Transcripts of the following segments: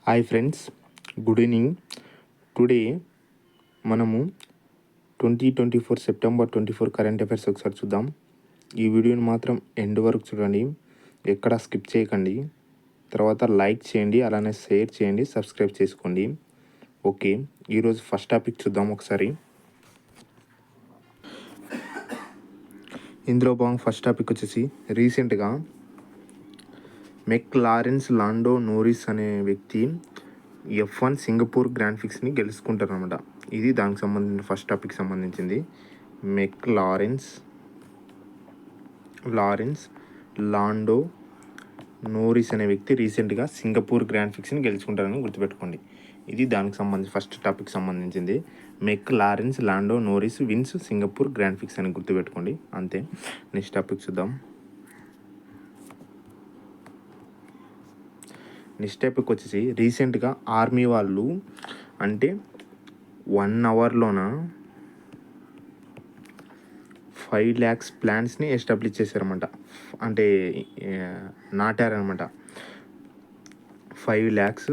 Hi friends, good evening. Today మనము 2024 September 24 current affairs ఒకసారి చూద్దాం. ఈ వీడియోని మాత్రం ఎండ్ వరకు చూడండి, ఎక్కడ స్కిప్ చేయకండి. తర్వాత లైక్ చేయండి, అలానే షేర్ చేయండి, సబ్స్క్రైబ్ చేసుకోండి. ఓకే, ఈరోజు ఫస్ట్ టాపిక్ చూద్దాం ఒకసారి. ఇందులో భాగం ఫస్ట్ టాపిక్ వచ్చేసి రీసెంట్గా మెక్లారెన్స్ లాండో నోరిస్ అనే వ్యక్తి F1 సింగపూర్ గ్రాండ్ ప్రిక్స్ని గెలుచుకుంటారనమాట. ఇది దానికి సంబంధించిన ఫస్ట్ టాపిక్ సంబంధించింది. మెక్లారెన్స్ లాండో నోరిస్ అనే వ్యక్తి రీసెంట్గా సింగపూర్ గ్రాండ్ ప్రిక్స్ని గెలుచుకుంటారని గుర్తుపెట్టుకోండి. ఇది దానికి సంబంధించి ఫస్ట్ టాపిక్ సంబంధించింది. McLaren's Lando Norris wins Singapore Grand Prix అని గుర్తుపెట్టుకోండి, అంతే. నెక్స్ట్ టాపిక్ చూద్దాం. నెక్స్ట్ టాపిక్ వచ్చేసి రీసెంట్గా ఆర్మీ వాళ్ళు అంటే 1 అవర్లోన 5 lakhs ప్లాంట్స్ని ఎస్టాబ్లిష్ చేశారన్నమాట. అంటే నాటారనమాట. 5 lakhs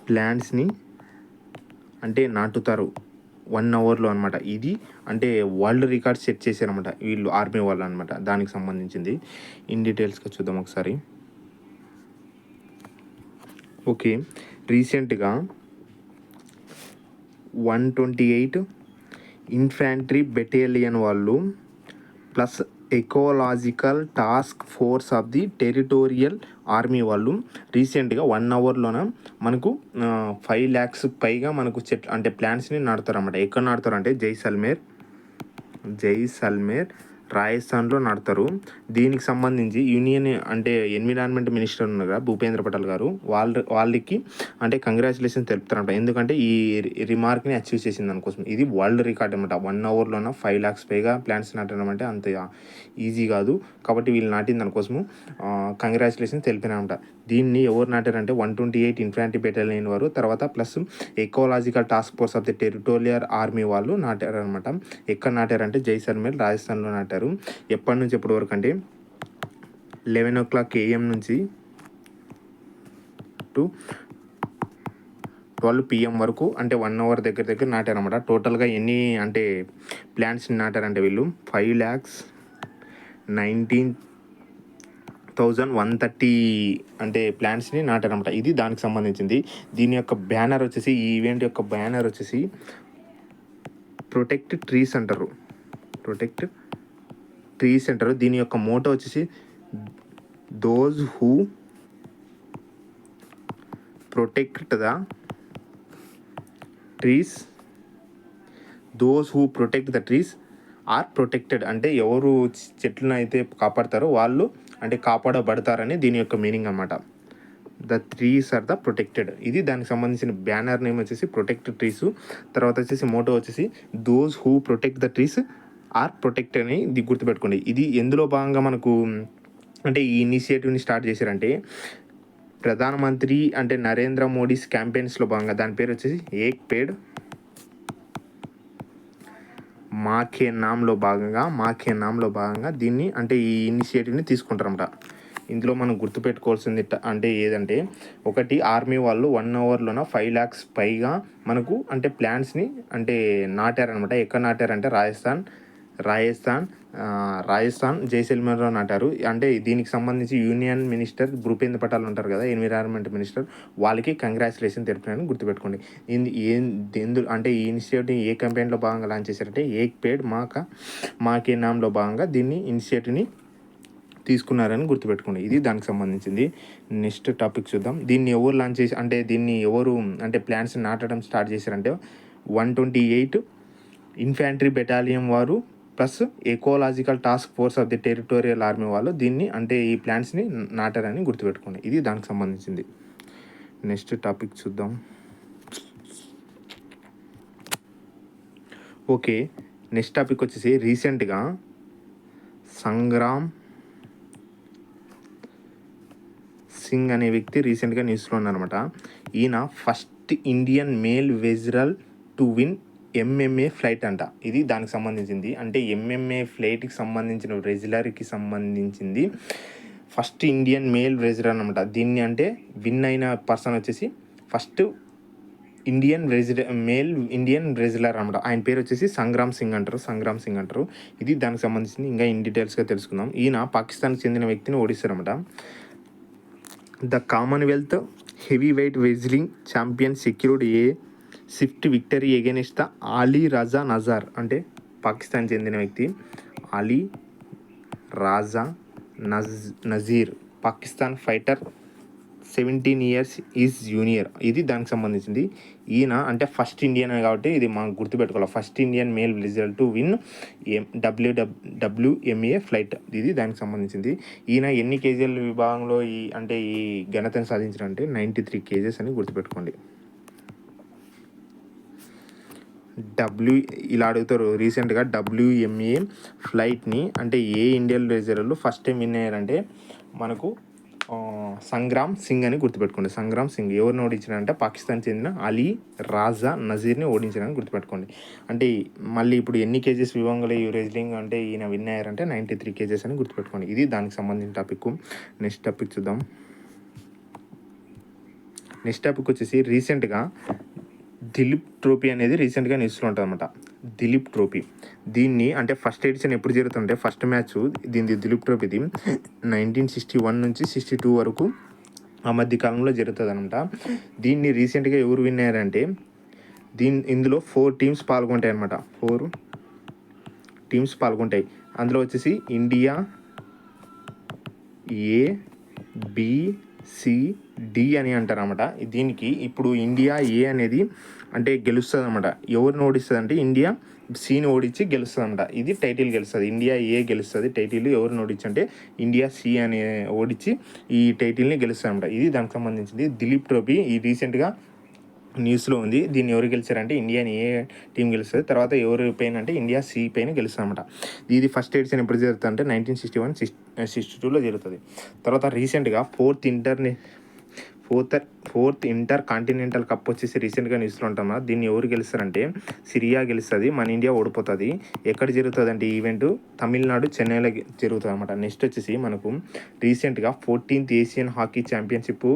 ప్లాంట్స్ని అంటే నాటుతారు 1 అవర్లో అనమాట. ఇది అంటే వరల్డ్ రికార్డ్ సెట్ చేశారనమాట వీళ్ళు, ఆర్మీ వాళ్ళు అనమాట. దానికి సంబంధించింది ఇన్ డీటెయిల్స్గా చూద్దాం ఒకసారి. ఓకే, రీసెంట్గా 128 ఇన్ఫాంట్రీ బెటాలియన్ వాళ్ళు plus ecological task force of the territorial army వాళ్ళు రీసెంట్గా 1 అవర్లోన మనకు 5 lakhs పైగా మనకు చెట్లు అంటే ప్లాంట్స్ని నాటుతారన్నమాట. ఎక్కడ నాటుతారంటే జైసల్మేర్ రాజస్థాన్లో నాటుతారు. దీనికి సంబంధించి యూనియన్ అంటే ఎన్విరాన్మెంట్ మినిస్టర్ ఉన్నారు కదా, భూపేంద్ర పటేల్ గారు, వాళ్ళకి అంటే కంగ్రాచులేషన్ తెలుపుతారంట. ఎందుకంటే ఈ రిమార్క్ని అచీవ్ చేసింది దానికోసం. ఇది వరల్డ్ రికార్డ్ అనమాట. 1 అవర్లోన 5 lakhs పైగా ప్లాంట్స్ నాటడం అంటే అంత ఈజీ కాదు. కాబట్టి వీళ్ళు నాటిన దానికోసము కంగ్రాచులేషన్ తెలిపినారంట. దీన్ని ఎవరు నాటారంటే 128 ఇన్ఫాంట్రీ బెటాలియన్ వారు, తర్వాత plus ecological task force of the territorial army వాళ్ళు నాటారనమాట. ఎక్కడ నాటారంటే జైసల్మేర్ రాజస్థాన్లో నాటారు. ఎప్పటి నుంచి ఎప్పటి వరకు అంటే 11 o'clock AM నుంచి టు 12 PM వరకు, అంటే 1 hour దగ్గర నాటారనమాట. టోటల్గా ఎన్ని అంటే ప్లాంట్స్ని నాటారంటే వీళ్ళు 5,19,130 అంటే ప్లాంట్స్ని నాటారనమాట. ఇది దానికి సంబంధించింది. దీని యొక్క బ్యానర్ వచ్చేసి, ఈ ఈవెంట్ యొక్క బ్యానర్ వచ్చేసి ప్రొటెక్ట్ ట్రీస్ అంటారు. దీని యొక్క మోటో వచ్చేసి those who protect the trees are protected. అంటే ఎవరు చెట్లను అయితే కాపాడతారో వాళ్ళు అంటే కాపాడబడతారని దీని యొక్క మీనింగ్ అన్నమాట. The trees are the protected. ఇది దానికి సంబంధించిన బ్యానర్ నేమ్ వచ్చేసి ప్రొటెక్ట్ ట్రీస్. తర్వాత వచ్చేసి మోటో వచ్చేసి those who protect the trees are protected అని ఇది గుర్తుపెట్టుకోండి. ఇది ఎందులో భాగంగా మనకు అంటే ఈ ఇనిషియేటివ్ని స్టార్ట్ చేశారంటే ప్రధానమంత్రి అంటే నరేంద్ర మోడీస్ క్యాంపెయిన్స్లో భాగంగా. దాని పేరు వచ్చేసి ఏక్ పేడ్ మాకే నామ్లో భాగంగా దీన్ని అంటే ఈ ఇనిషియేటివ్ని తీసుకుంటారన్నమాట. ఇందులో మనం గుర్తుపెట్టుకోవాల్సింది అంటే ఏదంటే, ఒకటి ఆర్మీ వాళ్ళు 1 అవర్లోన 5 lakhs పైగా మనకు అంటే ప్లాంట్స్ని అంటే నాటారనమాట. ఎక్కడ నాటారంటే రాజస్థాన్ జైసల్మేర్లో నాటారు. అంటే దీనికి సంబంధించి యూనియన్ మినిస్టర్ భూపేంద్ర పటేల్ ఉంటారు కదా, ఎన్విరాన్మెంట్ మినిస్టర్, వాళ్ళకి కంగ్రాచులేషన్ తెలిపినారని గుర్తుపెట్టుకోండి. అంటే ఈ ఇనిషియేటివ్ ఏ క్యాంపెయిన్లో భాగంగా లాంచ్ చేశారంటే ఏక్ పేడ్ మాకే నామ్లో భాగంగా దీన్ని ఇనిషియేటివ్ని తీసుకున్నారని గుర్తుపెట్టుకోండి. ఇది దానికి సంబంధించింది. నెక్స్ట్ టాపిక్ చూద్దాం. దీన్ని ఎవరు లాంచ్ చేసి అంటే దీన్ని ఎవరు అంటే ప్లాంట్స్ నాటడం స్టార్ట్ చేశారంటే 128 ఇన్ఫాంట్రీ బెటాలియన్ వారు plus ecological task force of the territorial army వాళ్ళు దీన్ని అంటే ఈ ప్లాంట్స్ని నాటారని గుర్తుపెట్టుకోండి. ఇది దానికి సంబంధించింది. నెక్స్ట్ టాపిక్ చూద్దాం. ఓకే, నెక్స్ట్ టాపిక్ వచ్చేసి రీసెంట్గా సంగ్రామ్ సింగ్ అనే వ్యక్తి రీసెంట్గా న్యూస్లో ఉన్నారన్నమాట. ఈయన first Indian male wrestler to win MMA fight అంట. ఇది దానికి సంబంధించింది. అంటే MMA ఫ్లైట్కి సంబంధించిన రెజ్లర్కి సంబంధించింది ఫస్ట్ ఇండియన్ మేల్ వెజరల్ అనమాట. దీన్ని అంటే విన్ అయిన పర్సన్ వచ్చేసి ఫస్ట్ మేల్ ఇండియన్ రెజ్లర్ అనమాట. ఆయన పేరు వచ్చేసి సంగ్రామ్ సింగ్ అంటారు. ఇది దానికి సంబంధించింది. ఇంకా ఇన్ డీటెయిల్స్గా తెలుసుకుందాం. ఈయన పాకిస్తాన్కి చెందిన వ్యక్తిని ఓడిస్తారన్నమాట. The Commonwealth heavyweight wrestling champion secured a swift victory against the Ali Raza Nazar. అంటే పాకిస్తాన్ చెందిన వ్యక్తి Ali Raza Nazir, Pakistan fighter, 17 years is junior. ఇది దానికి సంబంధించింది. ఈయన అంటే ఫస్ట్ ఇండియన్ కాబట్టి ఇది మనం గుర్తుపెట్టుకోవాలి. First Indian male result to win WMA flight. ఇది దానికి సంబంధించింది. ఈయన ఎన్ని కేజీల విభాగంలో ఈ ఘనతను సాధించారంటే 93 kgs అని గుర్తుపెట్టుకోండి. ఇలా అడుగుతారు రీసెంట్గా WMA ఫ్లైట్ని అంటే ఏ ఇండియన్ రేజర్లు ఫస్ట్ టైం విన్ అయ్యారంటే మనకు సంగ్రామ్ సింగ్ అని గుర్తుపెట్టుకోండి. సంగ్రామ్ సింగ్ ఎవరిని ఓడించారంటే పాకిస్తాన్ చెందిన అలీ రాజా నజీర్ని ఓడించారని గుర్తుపెట్టుకోండి. అంటే మళ్ళీ ఇప్పుడు ఎన్ని కేజెస్ విభాగంలో ఈ రెజ్లింగ్ అంటే ఈయన విన్ అయ్యారంటే 93 kgs అని గుర్తుపెట్టుకోండి. ఇది దానికి సంబంధించిన టాపిక్. నెక్స్ట్ టాపిక్ చూద్దాం. నెక్స్ట్ టాపిక్ వచ్చేసి రీసెంట్గా దిలీప్ ట్రోఫీ అనేది రీసెంట్గా న్యూస్లో ఉంటుంది అనమాట. దిలీప్ ట్రోఫీ దీన్ని అంటే ఫస్ట్ ఎడిషన్ ఎప్పుడు జరుగుతుందంటే ఫస్ట్ మ్యాచ్ దీని దిలీప్ ట్రోఫీది 1961 నుంచి 62 వరకు ఆ మధ్య కాలంలో జరుగుతుంది అనమాట. దీన్ని రీసెంట్గా ఎవరు విన్ అయ్యారంటే ఇందులో 4 teams పాల్గొంటాయి అనమాట. 4 teams పాల్గొంటాయి. అందులో వచ్చేసి ఇండియా ABCD అని అంటారు అనమాట. దీనికి ఇప్పుడు ఇండియా ఏ అనేది అంటే గెలుస్తుంది అనమాట. ఎవరిని ఓడిస్తుంది అంటే ఇండియా సిని ఓడించి గెలుస్తుంది అనమాట. ఇది టైటిల్ గెలుస్తుంది. ఇండియా ఏ గెలుస్తుంది టైటిల్. ఎవరిని ఓడించి అంటే ఇండియా సి అని ఓడించి ఈ టైటిల్ని గెలుస్తుంది అనమాట. ఇది దానికి సంబంధించింది. దిలీప్ ట్రోఫీ ఈ రీసెంట్గా న్యూస్లో ఉంది. దీన్ని ఎవరు గెలిచారంటే ఇండియాని ఏ టీం గెలుస్తుంది, తర్వాత ఎవరి పైన అంటే ఇండియా సి పైన గెలుస్తుంది అనమాట. ఇది ఫస్ట్ ఎడిషన్ ఎప్పుడు జరుగుతుంది అంటే 1961-62లో జరుగుతుంది. తర్వాత రీసెంట్గా ఫోర్త్ ఇంటర్ కాంటినెంటల్ కప్ వచ్చేసి రీసెంట్గా న్యూస్లో ఉంటామా. దీన్ని ఎవరు గెలుస్తారంటే సిరియా గెలుస్తుంది, మన ఇండియా ఓడిపోతుంది. ఎక్కడ జరుగుతుంది అంటే ఈవెంట్ తమిళనాడు చెన్నైలో జరుగుతుంది అనమాట. నెక్స్ట్ వచ్చేసి మనకు రీసెంట్గా 14th ఏషియన్ హాకీ ఛాంపియన్షిప్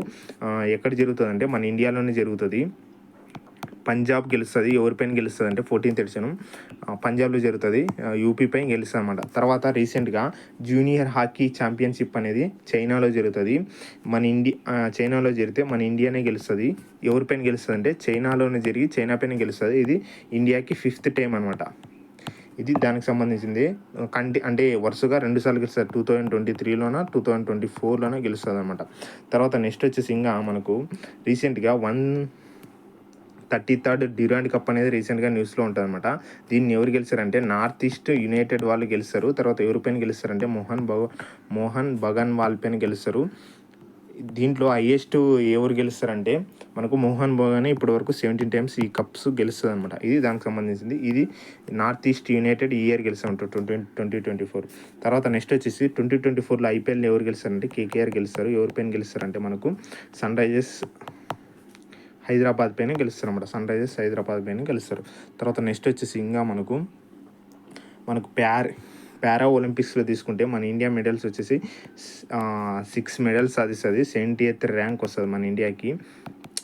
ఎక్కడ జరుగుతుంది అంటే మన ఇండియాలోనే జరుగుతుంది. పంజాబ్ గెలుస్తుంది. ఎవరిపైన గెలుస్తుంది అంటే 14th ఎడిషన్ పంజాబ్లో జరుగుతుంది. యూపీ పైన గెలుస్తుంది అనమాట. తర్వాత రీసెంట్గా జూనియర్ హాకీ ఛాంపియన్షిప్ అనేది చైనాలో జరుగుతుంది. చైనాలో జరిగితే మన ఇండియానే గెలుస్తుంది. ఎవరిపైన గెలుస్తుంది అంటే చైనాలోనే జరిగి చైనా పైన గెలుస్తుంది. ఇది ఇండియాకి 5th టైం అనమాట. ఇది దానికి సంబంధించింది. అంటే వరుసగా 2 సార్లు గెలుస్తుంది. 2023లోన 2024లోన గెలుస్తుంది అనమాట. తర్వాత నెక్స్ట్ వచ్చేసి ఇంకా మనకు రీసెంట్గా 133rd డ్యూరాండ్ కప్ అనేది రీసెంట్గా న్యూస్లో ఉంటుంది అనమాట. దీన్ని ఎవరు గెలిచారంటే నార్త్ ఈస్ట్ యునైటెడ్ వాళ్ళు గెలుస్తారు. తర్వాత ఎవరిపైన గెలుస్తారంటే మోహన్ బగాన్ వాళ్ళ పైన గెలుస్తారు. దీంట్లో హైయెస్ట్ ఎవరు గెలుస్తారంటే మనకు మోహన్ బగాన్ ఇప్పటి వరకు 17 times ఈ కప్స్ గెలుస్తుంది అనమాట. ఇది దానికి సంబంధించింది. ఇది నార్త్ ఈస్ట్ యునైటెడ్ ఈ ఇయర్ గెలుస్తారు 2024. తర్వాత నెక్స్ట్ వచ్చేసి 2024లో IPL ఎవరు గెలుస్తారంటే KKR గెలుస్తారు. ఎవరిపైన గెలుస్తారంటే మనకు సన్ రైజర్స్ హైదరాబాద్ పైన గెలుస్తారు అనమాట. సన్ రైజర్స్ హైదరాబాద్ పైన గెలుస్తారు. తర్వాత నెక్స్ట్ వచ్చేసి ఇంకా మనకు పారా ఒలింపిక్స్లో తీసుకుంటే మన ఇండియా మెడల్స్ వచ్చేసి 6 medals సాధిస్తుంది. 78th ర్యాంక్ వస్తుంది మన ఇండియాకి.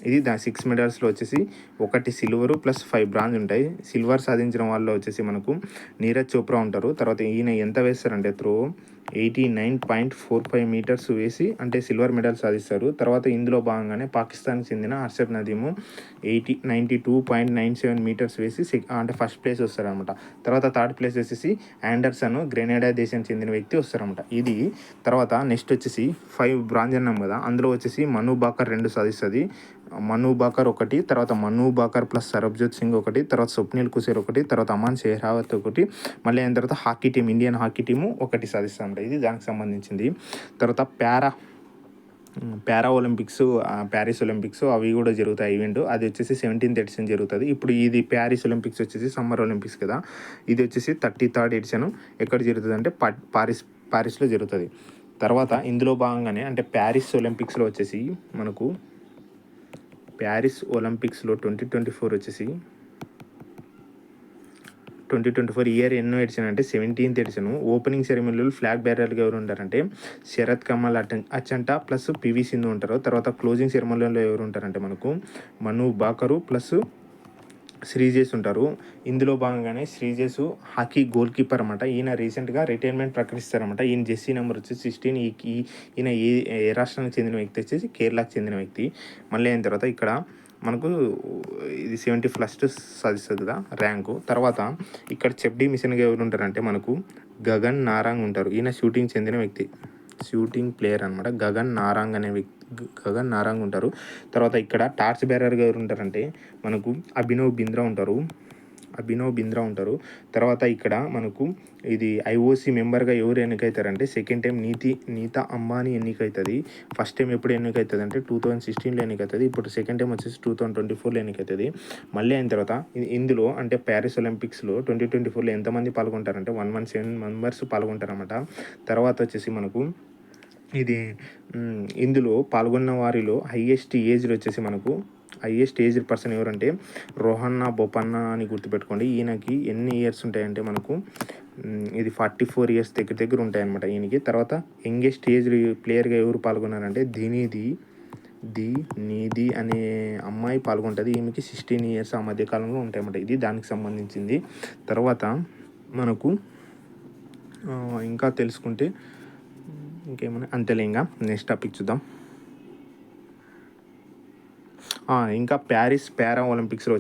ఇది 6 medalsలో వచ్చేసి 1 సిల్వరు ప్లస్ 5 బ్రాంజ్ ఉంటాయి. సిల్వర్ సాధించిన వాళ్ళు వచ్చేసి మనకు నీరజ్ చోప్రా ఉంటారు. తర్వాత ఈయన ఎంత వేస్తారంటే 89.45 meters వేసి అంటే సిల్వర్ మెడల్ సాధిస్తారు. తర్వాత ఇందులో భాగంగానే పాకిస్తాన్కి చెందిన హర్షద్ నదీము 92.97 meters వేసి అంటే ఫస్ట్ ప్లేస్ వస్తారనమాట. తర్వాత థర్డ్ ప్లేస్ వచ్చేసి ఆండర్సన్ గ్రెనేడా దేశానికి చెందిన వ్యక్తి వస్తారనమాట. ఇది తర్వాత నెక్స్ట్ వచ్చేసి 5 బ్రాంజ్ అన్నాం కదా, అందులో వచ్చేసి మను బాకర్ 2 సాధిస్తుంది. మను బాకర్ 1, తర్వాత మను బాకర్ ప్లస్ సరబ్జోత్ సింగ్ 1, తర్వాత స్వప్నిల్ కుసేర్ 1, తర్వాత అమాన్ షెహరావత్ 1, మళ్ళీ అయిన తర్వాత hockey team Indian hockey team 1 సాధిస్తామంట. ఇది దానికి సంబంధించింది. తర్వాత పారా ఒలింపిక్స్ ప్యారిస్ ఒలింపిక్స్ అవి కూడా జరుగుతాయి ఈవెంట్. అది వచ్చేసి 17th ఎడిషన్ జరుగుతుంది. ఇప్పుడు ఇది ప్యారిస్ ఒలింపిక్స్ వచ్చేసి సమ్మర్ ఒలింపిక్స్ కదా, ఇది వచ్చేసి 33rd ఎడిషన్ ఎక్కడ జరుగుతుంది అంటే పారిస్లో జరుగుతుంది. తర్వాత ఇందులో భాగంగానే అంటే ప్యారిస్ ఒలింపిక్స్లో వచ్చేసి మనకు ప్యారిస్ ఒలింపిక్స్లో 2024 వచ్చేసి 2024 ఇయర్ ఎన్నో ఎడిషన్ అంటే 17th ఎడిషన్. ఓపెనింగ్ సెరమనీలో ఫ్లాగ్ బేరర్‌గా ఎవరు ఉంటారంటే శరత్ కమల్ అచంటా ప్లస్ పివి సింధు ఉంటారు. తర్వాత క్లోజింగ్ సెరమనీలో ఎవరు ఉంటారంటే మనకు మను భాకరు ప్లస్ శ్రీజేష్ ఉంటారు. ఇందులో భాగంగానే శ్రీజేష్ హాకీ గోల్ కీపర్ అనమాట. ఈయన రీసెంట్గా రిటైర్మెంట్ ప్రకటిస్తారన్నమాట. ఈయన జెర్సీ నెంబర్ వచ్చేసి 16. ఈయన ఏ రాష్ట్రానికి చెందిన వ్యక్తి వచ్చేసి కేరళకు చెందిన వ్యక్తి. మళ్ళీ అయిన తర్వాత ఇక్కడ మనకు ఇది 71st సాధిస్తుంది కదా ర్యాంకు. తర్వాత ఇక్కడ చెఫ్డీ మిషన్గా ఎవరు ఉంటారంటే మనకు గగన్ నారాంగ్ ఉంటారు. ఈయన షూటింగ్ చెందిన వ్యక్తి, షూటింగ్ ప్లేయర్ అనమాట. గగన్ నారాంగ్ ఉంటారు. తర్వాత ఇక్కడ టార్చ్ బేరర్గా ఎవరు ఉంటారంటే మనకు అభినవ్ బింద్రా ఉంటారు. తర్వాత ఇక్కడ మనకు ఇది ఐఓసీ మెంబర్గా ఎవరు ఎన్నికవుతారంటే సెకండ్ టైం నీతా అంబానీ ఎన్నికవుతుంది. ఫస్ట్ టైం ఎప్పుడు ఎన్నికవుతుంది అంటే 2016లో ఎన్నికవుతుంది. ఇప్పుడు సెకండ్ టైం వచ్చేసి 2024లో ఎన్నికవుతుంది. మళ్ళీ అయిన తర్వాత ఇందులో అంటే ప్యారిస్ ఒలింపిక్స్లో 2024లో ఎంతమంది పాల్గొంటారంటే 117 మెంబర్స్ పాల్గొంటారన్నమాట. తర్వాత వచ్చేసి మనకు ఇది ఇందులో పాల్గొన్న వారిలో హైయెస్ట్ ఏజ్డ్ పర్సన్ ఎవరంటే రోహన్నా బొపన్నా అని గుర్తుపెట్టుకోండి. ఈయనకి ఎన్ని ఇయర్స్ ఉంటాయంటే మనకు ఇది 44 ఇయర్స్ దగ్గర ఉంటాయన్నమాట ఈయనకి. తర్వాత యంగెస్ట్ ఏజ్ ప్లేయర్గా ఎవరు పాల్గొన్నారంటే నీది అనే అమ్మాయి పాల్గొంటుంది. ఈమెకి 16 ఇయర్స్ ఆ మధ్యకాలంలో ఉంటాయన్నమాట. ఇది దానికి సంబంధించింది. తర్వాత మనకు ఇంకా తెలుసుకుంటే ఇంకేమైనా అంతేలే. ఇంకా నెక్స్ట్ టాపిక్ చూద్దాం. ఇంకా ప్యారిస్ పారా ఒలింపిక్స్లో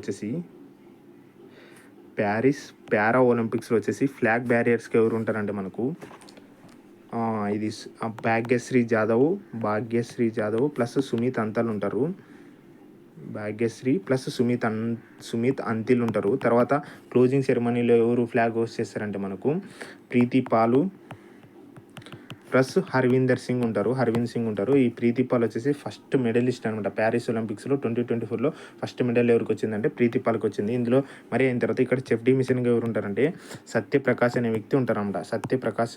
వచ్చేసి ఫ్లాగ్ బ్యారియర్స్కి ఎవరు ఉంటారంటే మనకు ఇది భాగ్యశ్రీ జాదవ్ ప్లస్ సుమిత్ అంతల్ ఉంటారు. భాగ్యశ్రీ ప్లస్ సుమిత్ అంతిల్ ఉంటారు. తర్వాత క్లోజింగ్ సెరమనీలో ఎవరు ఫ్లాగ్ హోస్ట్ చేస్తారంటే మనకు ప్రీతి పాలు ప్లస్ హర్వింద్ సింగ్ ఉంటారు. ఈ ప్రీతి పాల్ వచ్చేసి ఫస్ట్ మెడలిస్ట్ అనమాట. ప్యారిస్ ఒలింపిక్స్లో 2024లో ఫస్ట్ మెడల్ ఎవరికి వచ్చిందంటే ప్రీతి పాల్కి వచ్చింది. ఇందులో మరి అయిన తర్వాత ఇక్కడ చెఫ్డీ మిషన్గా ఎవరు ఉంటారంటే సత్యప్రకాష్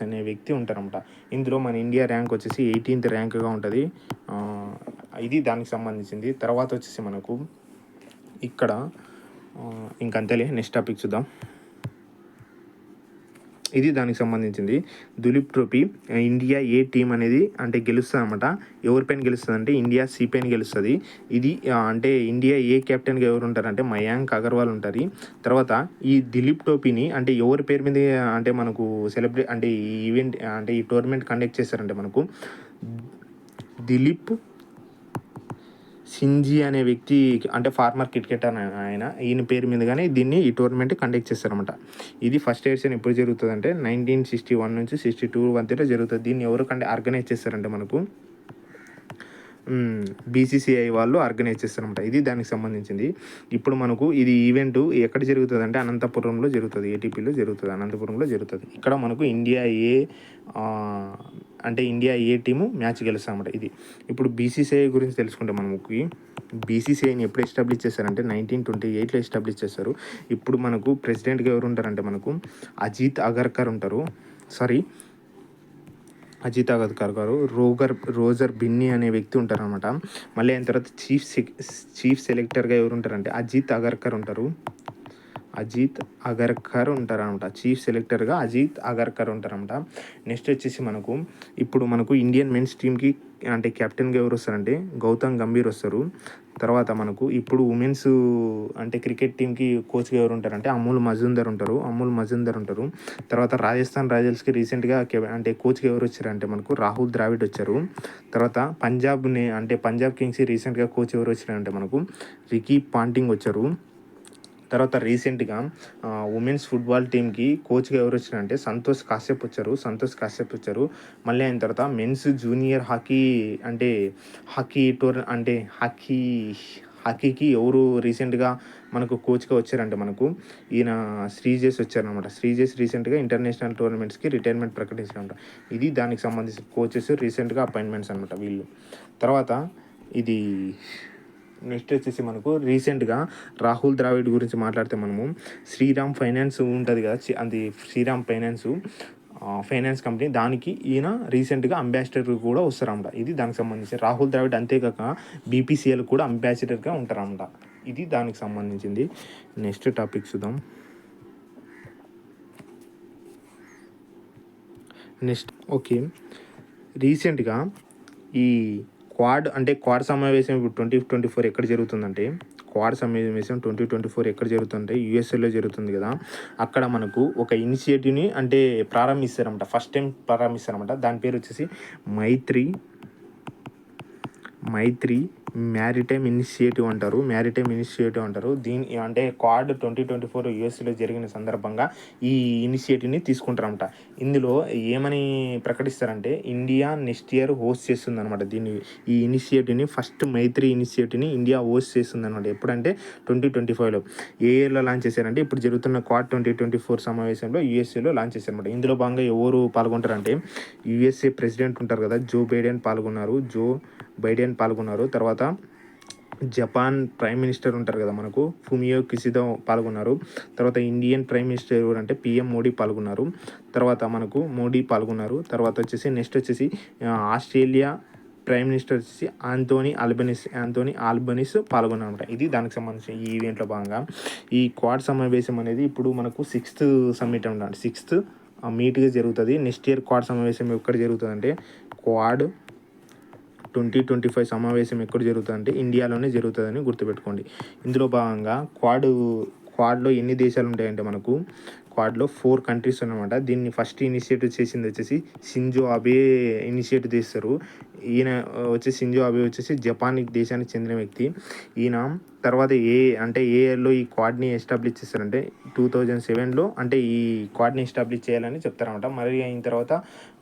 అనే వ్యక్తి ఉంటారన్నమాట. ఇందులో మన ఇండియా ర్యాంక్ వచ్చేసి 18th ర్యాంక్గా ఉంటుంది. ఇది దానికి సంబంధించింది. తర్వాత వచ్చేసి మనకు ఇక్కడ ఇంకంతేలే. నెక్స్ట్ టాపిక్ చూద్దాం. ఇది దానికి సంబంధించింది. దులీప్ ట్రోఫీ ఇండియా ఏ టీం అనేది అంటే గెలుస్తుంది అనమాట. ఎవరి పైన గెలుస్తుంది అంటే ఇండియా సి పైన గెలుస్తుంది. ఇది అంటే ఇండియా ఏ కెప్టెన్గా ఎవరు ఉంటారంటే మయాంక్ అగర్వాల్ ఉంటారు. తర్వాత ఈ దిలీప్ ట్రోఫీని అంటే ఎవరి పేరు మీద అంటే మనకు సెలబ్రేట్ అంటే ఈ ఈవెంట్ అంటే ఈ టోర్నమెంట్ కండక్ట్ చేస్తారంటే మనకు దిలీప్ సింజీ అనే వ్యక్తి అంటే ఫార్మర్ క్రికెటర్ ఈయన పేరు మీదగానే ఈ టోర్నమెంట్ కండక్ట్ చేస్తారన్నమాట. ఇది ఫస్ట్ ఎడిషన్ ఎప్పుడు జరుగుతుంది అంటే 1961 నుంచి 62 మధ్యలో జరుగుతుంది. దీన్ని ఎవరు ఆర్గనైజ్ చేస్తారంటే మనకు బీసీసీఐ వాళ్ళు ఆర్గనైజ్ చేస్తారన్నమాట. ఇది దానికి సంబంధించింది. ఇప్పుడు మనకు ఇది ఈవెంట్ ఎక్కడ జరుగుతుంది అంటే అనంతపురంలో జరుగుతుంది. ఏటీపీలో జరుగుతుంది, అనంతపురంలో జరుగుతుంది. ఇక్కడ మనకు ఇండియా ఏ టీము మ్యాచ్ గెలుస్తామన్నమాట. ఇది ఇప్పుడు బీసీసీఐ గురించి తెలుసుకుంటే మనకి బీసీసీఐని ఎప్పుడు ఎస్టాబ్లిష్ చేశారంటే 1928లో ఎస్టాబ్లిష్ చేస్తారు. ఇప్పుడు మనకు ప్రెసిడెంట్గా ఎవరు ఉంటారంటే మనకు అజిత్ అగర్కర్ గారు రోజర్ బిన్నీ అనే వ్యక్తి ఉంటారనమాట. మళ్ళీ అయిన తర్వాత చీఫ్ సెలెక్టర్గా ఎవరు ఉంటారంటే అజిత్ అగర్కర్ ఉంటారనమాట. చీఫ్ సెలెక్టర్గా అజిత్ అగర్కర్ ఉంటారనమాట. నెక్స్ట్ వచ్చేసి ఇప్పుడు మనకు ఇండియన్ మెన్స్ టీమ్కి అంటే కెప్టెన్గా ఎవరు వస్తారంటే గౌతమ్ గంభీర్ వస్తారు. తర్వాత మనకు ఇప్పుడు ఉమెన్స్ అంటే క్రికెట్ టీంకి కోచ్గా ఎవరు ఉంటారంటే అమూల్ మజుందర్ ఉంటారు. తర్వాత రాజస్థాన్ రాయల్స్కి రీసెంట్గా అంటే కోచ్గా ఎవరు వచ్చారంటే మనకు రాహుల్ ద్రావిడ్ వచ్చారు. తర్వాత పంజాబ్ కింగ్స్కి రీసెంట్గా కోచ్ ఎవరు వచ్చారంటే మనకు రికీ పాంటింగ్ వచ్చారు. తర్వాత రీసెంట్గా ఉమెన్స్ ఫుట్బాల్ టీమ్కి కోచ్గా ఎవరు వచ్చారంటే సంతోష్ కాశ్యప్ వచ్చారు. మళ్ళీ అయిన తర్వాత మెన్స్ జూనియర్ హాకీకి ఎవరు రీసెంట్గా మనకు కోచ్గా వచ్చారంటే మనకు ఈయన శ్రీజేష్ వచ్చారనమాట. శ్రీజేష్ రీసెంట్గా ఇంటర్నేషనల్ టోర్నమెంట్స్కి రిటైర్మెంట్ ప్రకటించారనమాట. ఇది దానికి సంబంధించిన కోచెస్ రీసెంట్గా అపాయింట్మెంట్స్ అనమాట వీళ్ళు. తర్వాత ఇది నెక్స్ట్ వచ్చేసి మనకు రీసెంట్గా రాహుల్ ద్రావిడ్ గురించి మాట్లాడితే మనము శ్రీరామ్ ఫైనాన్స్ ఉంటుంది కదా, అది శ్రీరామ్ ఫైనాన్స్ కంపెనీ, దానికి ఈయన రీసెంట్గా అంబాసిడర్ కూడా వస్తారన్నమాట. ఇది దానికి సంబంధించి రాహుల్ ద్రావిడ్ అంతేకాక బీపీసీఎల్ కూడా అంబాసిడర్గా ఉంటారన్నమాట. ఇది దానికి సంబంధించింది. నెక్స్ట్ టాపిక్ చూద్దాం. నెక్స్ట్ ఓకే, రీసెంట్గా ఈ క్వాడ్ సమావేశం ఇప్పుడు 2024 ఎక్కడ జరుగుతుందంటే, క్వాడ్ సమావేశం 2024 ఎక్కడ జరుగుతుందంటే యూఎస్ఏలో జరుగుతుంది కదా. అక్కడ మనకు ఒక ఇనిషియేటివ్ని అంటే ప్రారంభిస్తారన్నమాట, ఫస్ట్ టైం ప్రారంభిస్తారన్నమాట. దాని పేరు వచ్చేసి మైత్రి మ్యారిటైమ్ ఇనిషియేటివ్ అంటారు. దీని అంటే క్వాడ్ 2024 యూఎస్ఏలో జరిగిన సందర్భంగా ఈ ఇనిషియేటివ్ని తీసుకుంటారన్నమాట. ఇందులో ఏమని ప్రకటిస్తారంటే ఇండియా నెక్స్ట్ ఇయర్ హోస్ట్ చేస్తుందన్నమాట. ఈ ఇనిషియేటివ్ని మైత్రి ఇనిషియేటివ్ని ఇండియా హోస్ట్ చేస్తుందన్నమాట. ఎప్పుడంటే 2025లో. ఏ ఇయర్లో లాంచ్ చేశారంటే ఇప్పుడు జరుగుతున్న క్వాడ్ 2024 సమావేశంలో యూఎస్ఏలో లాంచ్ చేశారన్నమాట. ఇందులో భాగంగా ఎవరు పాల్గొంటారంటే యూఎస్ఏ ప్రెసిడెంట్ ఉంటారు కదా, జో బైడెన్ పాల్గొన్నారు. తర్వాత జపాన్ ప్రైమ్ మినిస్టర్ ఉంటారు కదా మనకు, ఫుమియో కిషిదా పాల్గొన్నారు. తర్వాత ఇండియన్ ప్రైమ్ మినిస్టర్ ఎవరంటే పిఎం మోడీ పాల్గొన్నారు. తర్వాత మనకు మోడీ పాల్గొన్నారు. తర్వాత వచ్చేసి నెక్స్ట్ వచ్చేసి ఆస్ట్రేలియా ప్రైమ్ మినిస్టర్ వచ్చేసి ఆంటోనీ ఆల్బనీస్ పాల్గొన్నారన్నమాట. ఇది దానికి సంబంధించిన ఈ ఈవెంట్లో భాగంగా ఈ క్వాడ్ సమావేశం అనేది ఇప్పుడు మనకు 6th సమ్మిట్ అన్నమాట. 6th మీట్గా జరుగుతుంది. నెక్స్ట్ ఇయర్ క్వాడ్ సమావేశం ఎక్కడ జరుగుతుందంటే క్వాడ్ 2025 సమావేశం ఎక్కడ జరుగుతుందంటే ఇండియాలోనే జరుగుతుందని గుర్తుపెట్టుకోండి. ఇందులో భాగంగా క్వాడ్లో ఎన్ని దేశాలు ఉంటాయంటే మనకు క్వాడ్లో 4 కంట్రీస్ అన్నమాట. దీన్ని ఫస్ట్ ఇనిషియేటివ్ చేసింది వచ్చేసి షింజో అబే ఇనిషియేటివ్ చేస్తారు. ఈయన వచ్చేసి షింజో అబే వచ్చేసి జపాన్ దేశానికి చెందిన వ్యక్తి. ఈయన తర్వాత ఏ ఇయర్లో ఈ క్వాడ్ని ఎస్టాబ్లిష్ చేస్తారంటే 2007లో అంటే ఈ క్వాడ్ని ఎస్టాబ్లిష్ చేయాలని చెప్తారన్నమాట. మరి అయిన తర్వాత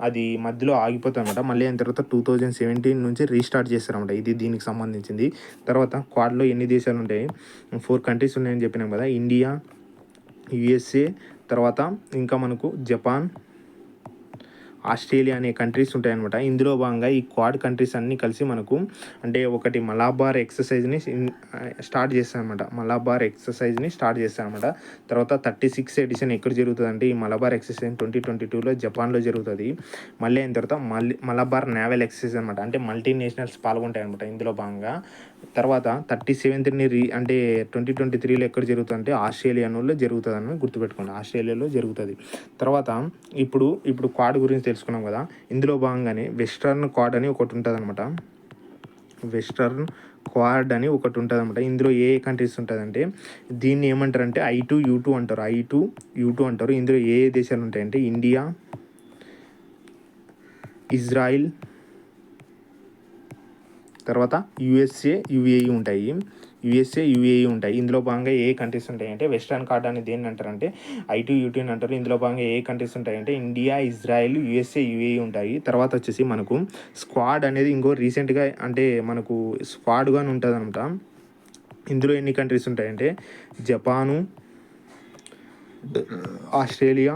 అది మధ్యలో ఆగిపోతుంది అనమాట. మళ్ళీ అయిన తర్వాత 2017 నుంచి రీస్టార్ట్ చేస్తారన్నమాట. ఇది దీనికి సంబంధించింది. తర్వాత క్వాడ్లో ఎన్ని దేశాలు ఉంటాయి, 4 కంట్రీస్ ఉన్నాయని చెప్పినాం కదా, ఇండియా, యుఎస్ఏ, తర్వాత ఇంకా మనకు జపాన్, ఆస్ట్రేలియా అనే కంట్రీస్ ఉంటాయన్నమాట. ఇందులో భాగంగా ఈ క్వాడ్ కంట్రీస్ అన్నీ కలిసి మనకు అంటే ఒకటి మలబార్ ఎక్సర్సైజ్ని స్టార్ట్ చేస్తారన్నమాట. తర్వాత 36th ఎడిషన్ ఎక్కడ జరుగుతుంది అంటే ఈ మలబార్ ఎక్సర్సైజ్ 2022లో జపాన్లో జరుగుతుంది. మళ్ళీ అయిన తర్వాత మలబార్ నేవల్ ఎక్సర్సైజ్ అనమాట. అంటే మల్టీనేషనల్స్ పాల్గొంటాయి అనమాట ఇందులో భాగంగా. తర్వాత 37th అంటే 2023లో ఎక్కడ జరుగుతుందంటే ఆస్ట్రేలియాలో జరుగుతుందని గుర్తుపెట్టుకోండి. ఆస్ట్రేలియాలో జరుగుతుంది. తర్వాత ఇప్పుడు క్వాడ్ గురించి తెలుసుకున్నాం కదా. ఇందులో భాగంగానే వెస్టర్న్ క్వాడ్ అని ఒకటి ఉంటుంది అనమాట. ఇందులో ఏ కంట్రీస్ ఉంటుందంటే దీన్ని ఏమంటారంటే I2U2 అంటారు. ఇందులో ఏ దేశాలు ఉంటాయంటే ఇండియా, ఇజ్రాయిల్, తర్వాత యుఎస్ఏ, యుఏఈ ఉంటాయి. ఇందులో భాగంగా ఏ కంట్రీస్ ఉంటాయంటే వెస్టర్న్ కార్డ్ అని దేన్ని అంటారంటే I2U2 అంటారు. ఇందులో భాగంగా ఏ కంట్రీస్ ఉంటాయంటే ఇండియా, ఇజ్రాయిల్, యుఎస్ఏ, యుఏఈ ఉంటాయి. తర్వాత వచ్చేసి మనకు స్క్వాడ్ అనేది ఇంకో రీసెంట్గా అంటే మనకు స్క్వాడ్గా ఉంటుంది అనమాట. ఇందులో ఎన్ని కంట్రీస్ ఉంటాయంటే జపాను, ఆస్ట్రేలియా,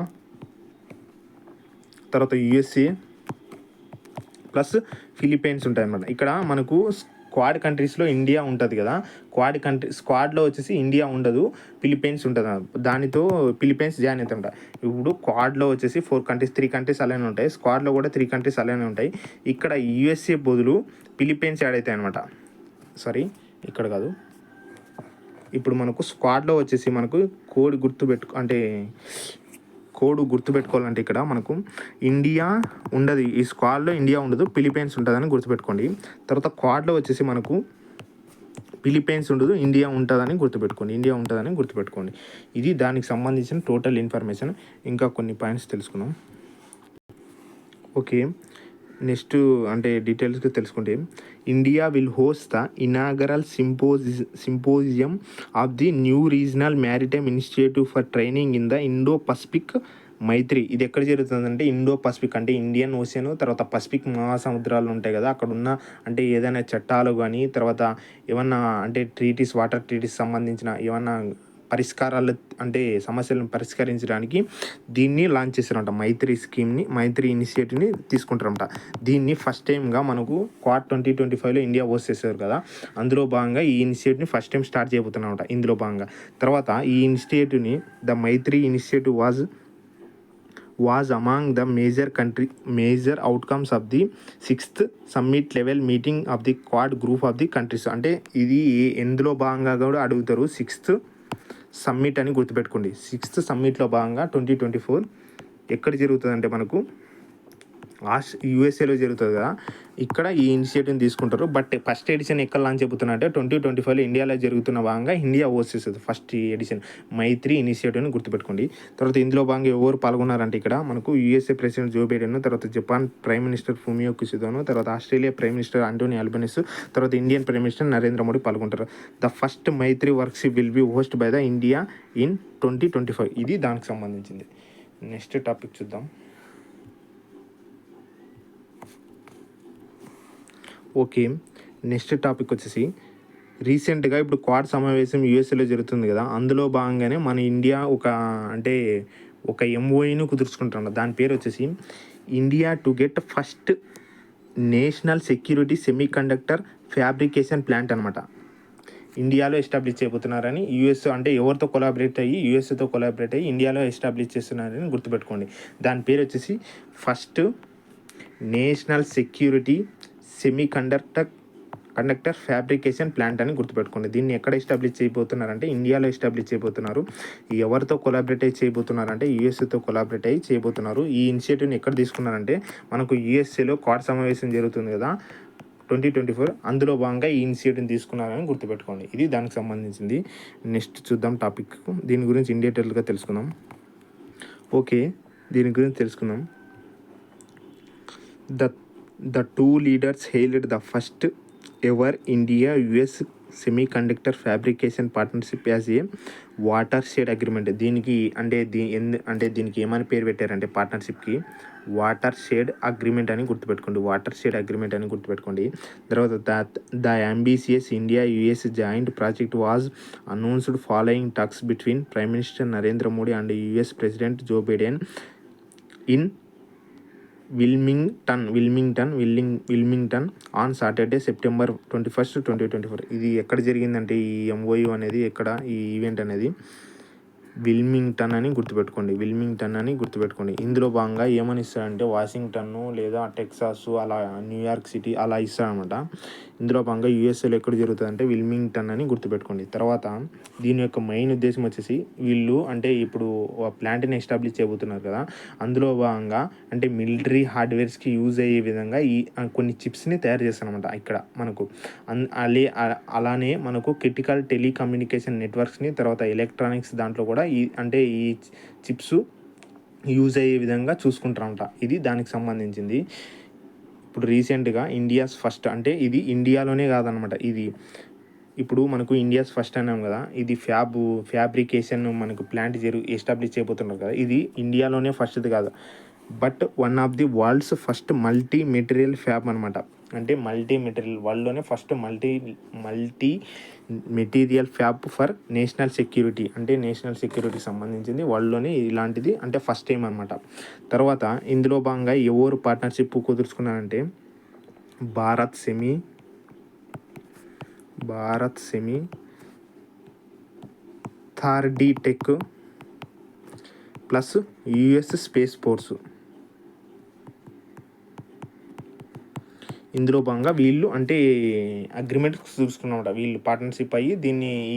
తర్వాత యుఎస్ఏ ప్లస్ ఫిలిప్పైన్స్ ఉంటాయి అన్నమాట. ఇక్కడ మనకు క్వాడ్ కంట్రీస్లో ఇండియా ఉంటుంది కదా, స్క్వాడ్లో వచ్చేసి ఇండియా ఉండదు, ఫిలిప్పైన్స్ ఉంటుంది. దానితో ఫిలిప్పైన్స్ జాయిన్ అవుతాయి. ఇప్పుడు క్వాడ్లో వచ్చేసి 4 కంట్రీస్, 3 కంట్రీస్ అలానే ఉంటాయి. స్క్వాడ్లో కూడా 3 కంట్రీస్ అలానే ఉంటాయి. ఇక్కడ యూఎస్ఏ బదులు ఫిలిప్పైన్స్ యాడ్ అవుతాయి అనమాట. ఇక్కడ కాదు. ఇప్పుడు మనకు స్క్వాడ్లో వచ్చేసి మనకు కోడ్ గుర్తుపెట్టుకోవాలంటే ఇక్కడ మనకు ఇండియా ఉండదు, ఈ స్క్వాడ్లో ఇండియా ఉండదు, ఫిలిప్పైన్స్ ఉంటుందని గుర్తుపెట్టుకోండి. తర్వాత క్వాడ్లో వచ్చేసి మనకు ఫిలిప్పైన్స్ ఉండదు, ఇండియా ఉంటుందని గుర్తుపెట్టుకోండి. ఇది దానికి సంబంధించిన టోటల్ ఇన్ఫర్మేషన్. ఇంకా కొన్ని పాయింట్స్ తెలుసుకున్నాం. ఓకే, నెక్స్ట్ అంటే డీటెయిల్స్గా తెలుసుకుంటే India will host the inaugural symposium of the new regional maritime initiative for training in the Indo Pacific Maitri. ఇది ఎక్కడ జరుగుతుందంటే ఇండో పసిఫిక్ అంటే ఇండియన్ ఓషన్, తర్వాత పసిఫిక్ మహాసముద్రాలు ఉంటాయి కదా, అక్కడ ఉన్న అంటే ఏదైనా చట్టాలు కానీ తర్వాత ఏమన్నా అంటే వాటర్ ట్రీటీస్ సంబంధించిన ఏమన్నా పరిష్కారాలు అంటే సమస్యలను పరిష్కరించడానికి దీన్ని లాంచ్ చేస్తారంట. మైత్రి ఇనిషియేటివ్ని తీసుకుంటారంట. దీన్ని ఫస్ట్ టైంగా మనకు క్వాడ్ 2025లో ఇండియా హోస్ట్ చేశారు కదా, అందులో భాగంగా ఈ ఇనిషియేటివ్ని ఫస్ట్ టైం స్టార్ట్ చేయబోతున్నారంట ఇందులో భాగంగా. తర్వాత ఈ ఇనిషియేటివ్ని the Maitri initiative was among the major outcomes of the 6th summit level meeting of the Quad group of the countries. అంటే ఇది ఎందులో భాగంగా కూడా అడుగుతారు, 6th సమ్మిట్ అని గుర్తుపెట్టుకోండి. 6th సమ్మిట్లో భాగంగా 2024 ఎక్కడ జరుగుతుందంటే మనకు యూఎస్ఏలో జరుగుతుంది కదా, ఇక్కడ ఈ ఇనిషియేటివ్ని తీసుకుంటారు. బట్ ఫస్ట్ ఎడిషన్ ఎక్కడ లాంచ్ చెబుతున్నా అంటే 2025లో ఇండియాలో జరుగుతున్న భాగంగా India overseas first edition Maitri ఇనిషియేటివ్ని గుర్తుపెట్టుకోండి. తర్వాత ఇందులో భాగంగా ఎవరు పాల్గొన్నారంటే ఇక్కడ మనకు యూఎస్ఏ ప్రెసిడెంట్ జో బైడెన్, తర్వాత జపాన్ ప్రైమ్ మినిస్టర్ ఫూమియో కిషిదాను, తర్వాత Australia prime minister Anthony Albanese, తర్వాత Indian prime minister Narendra Modi పాల్గొంటారు. The first Maitri workshop will be host by the India in 2025. ఇది దానికి సంబంధించింది. నెక్స్ట్ టాపిక్ చూద్దాం. ఓకే, నెక్స్ట్ టాపిక్ వచ్చేసి రీసెంట్గా ఇప్పుడు క్వాడ్ సమావేశం యూఎస్ఏలో జరుగుతుంది కదా, అందులో భాగంగానే మన ఇండియా ఒక ఎంఓయూని కుదుర్చుకుంటున్నాం. దాని పేరు వచ్చేసి India to get first national security semi conductor fabrication plant అనమాట. ఇండియాలో ఎస్టాబ్లిష్ చేయబోతున్నారని యూఎస్ అంటే ఎవరితో కొలాబరేట్ అయ్యి యూఎస్తో కొలాబరేట్ అయ్యి ఇండియాలో ఎస్టాబ్లిష్ చేస్తున్నారని గుర్తుపెట్టుకోండి. దాని పేరు వచ్చేసి first national security semi conductor fabrication plant అని గుర్తుపెట్టుకోండి. దీన్ని ఎక్కడ ఎస్టాబ్లిష్ చేయబోతున్నారంటే ఇండియాలో ఎస్టాబ్లిష్ చేయబోతున్నారు. ఎవరితో కొలాబరేట్ అయ్యి చేయబోతున్నారంటే యూఎస్ఏతో కొలాబరేట్ అయ్యి చేయబోతున్నారు. ఈ ఇనిషియేటివ్ని ఎక్కడ తీసుకున్నారంటే మనకు యూఎస్ఏలో క్వాడ్ సమావేశం జరుగుతుంది కదా 2024, అందులో భాగంగా ఈ ఇనిషియేటివ్ని తీసుకున్నారని గుర్తుపెట్టుకోండి. ఇది దానికి సంబంధించింది. నెక్స్ట్ చూద్దాం టాపిక్. దీని గురించి ఇన్ డీటెయిల్గా తెలుసుకుందాం. ఓకే, దీని గురించి తెలుసుకుందాం. The two leaders hailed the first ever India-US semiconductor fabrication partnership as a watershed agreement. దీనికి దీనికి ఏమని పేరు పెట్టారంటే పార్ట్నర్షిప్కి వాటర్ షేడ్ అగ్రిమెంట్ అని గుర్తుపెట్టుకోండి. తర్వాత the ambitious India US joint project was announced following talks between prime minister Narendra Modi and US president Joe Biden in Wilmington on Saturday September 21, 2024. ఇది ఎక్కడ జరిగిందంటే ఈ ఎంఓయూ అనేది ఈ ఈవెంట్ అనేది విల్మింగ్టన్ అని గుర్తుపెట్టుకోండి. ఇందులో భాగంగా ఏమని ఇస్తారంటే వాషింగ్టన్ లేదా టెక్సాస్ అలా న్యూయార్క్ సిటీ అలా ఇస్తారనమాట. ఇందులో భాగంగా యూఎస్ఏలో ఎక్కడ జరుగుతుందంటే విల్మింగ్టన్ అని గుర్తుపెట్టుకోండి. తర్వాత దీని యొక్క మెయిన్ ఉద్దేశం వచ్చేసి వీళ్ళు ఇప్పుడు ప్లాంట్ని ఎస్టాబ్లిష్ చేయబోతున్నారు కదా, అందులో భాగంగా మిలిటరీ హార్డ్వేర్స్కి యూజ్ అయ్యే విధంగా ఈ కొన్ని చిప్స్ని తయారు చేస్తారనమాట. ఇక్కడ మనకు అలానే మనకు క్రిటికల్ టెలికమ్యూనికేషన్ నెట్వర్క్స్ని తర్వాత ఎలక్ట్రానిక్స్ దాంట్లో కూడా ఈ చిప్స్ యూజ్ అయ్యే విధంగా చూసుకుంటారంట. ఇది దానికి సంబంధించింది. ఇప్పుడు రీసెంట్గా ఇండియాస్ ఫస్ట్ ఇది ఇండియాలోనే కాదనమాట. ఇది ఇప్పుడు మనకు ఇండియాస్ ఫస్ట్ అన్నాం కదా, ఇది ఫ్యాబ్రికేషన్ మనకు ప్లాంట్ ఎస్టాబ్లిష్ చేయబోతున్నారు కదా, ఇది ఇండియాలోనే ఫస్ట్ది కాదు, but one of the world's first multi material fab అనమాట. వరల్డ్లోనే first multi material fab for national security national సెక్యూరిటీకి సంబంధించింది వరల్డ్లోనే ఇలాంటిది ఫస్ట్ టైం అనమాట. తర్వాత ఇందులో భాగంగా ఎవరు పార్ట్నర్షిప్ కుదుర్చుకున్నారంటే Bharat semi third tech plus US space force. ఇందులో భాగంగా వీళ్ళు అగ్రిమెంట్ చూసుకున్నమాట. వీళ్ళు పార్ట్నర్షిప్ అయ్యి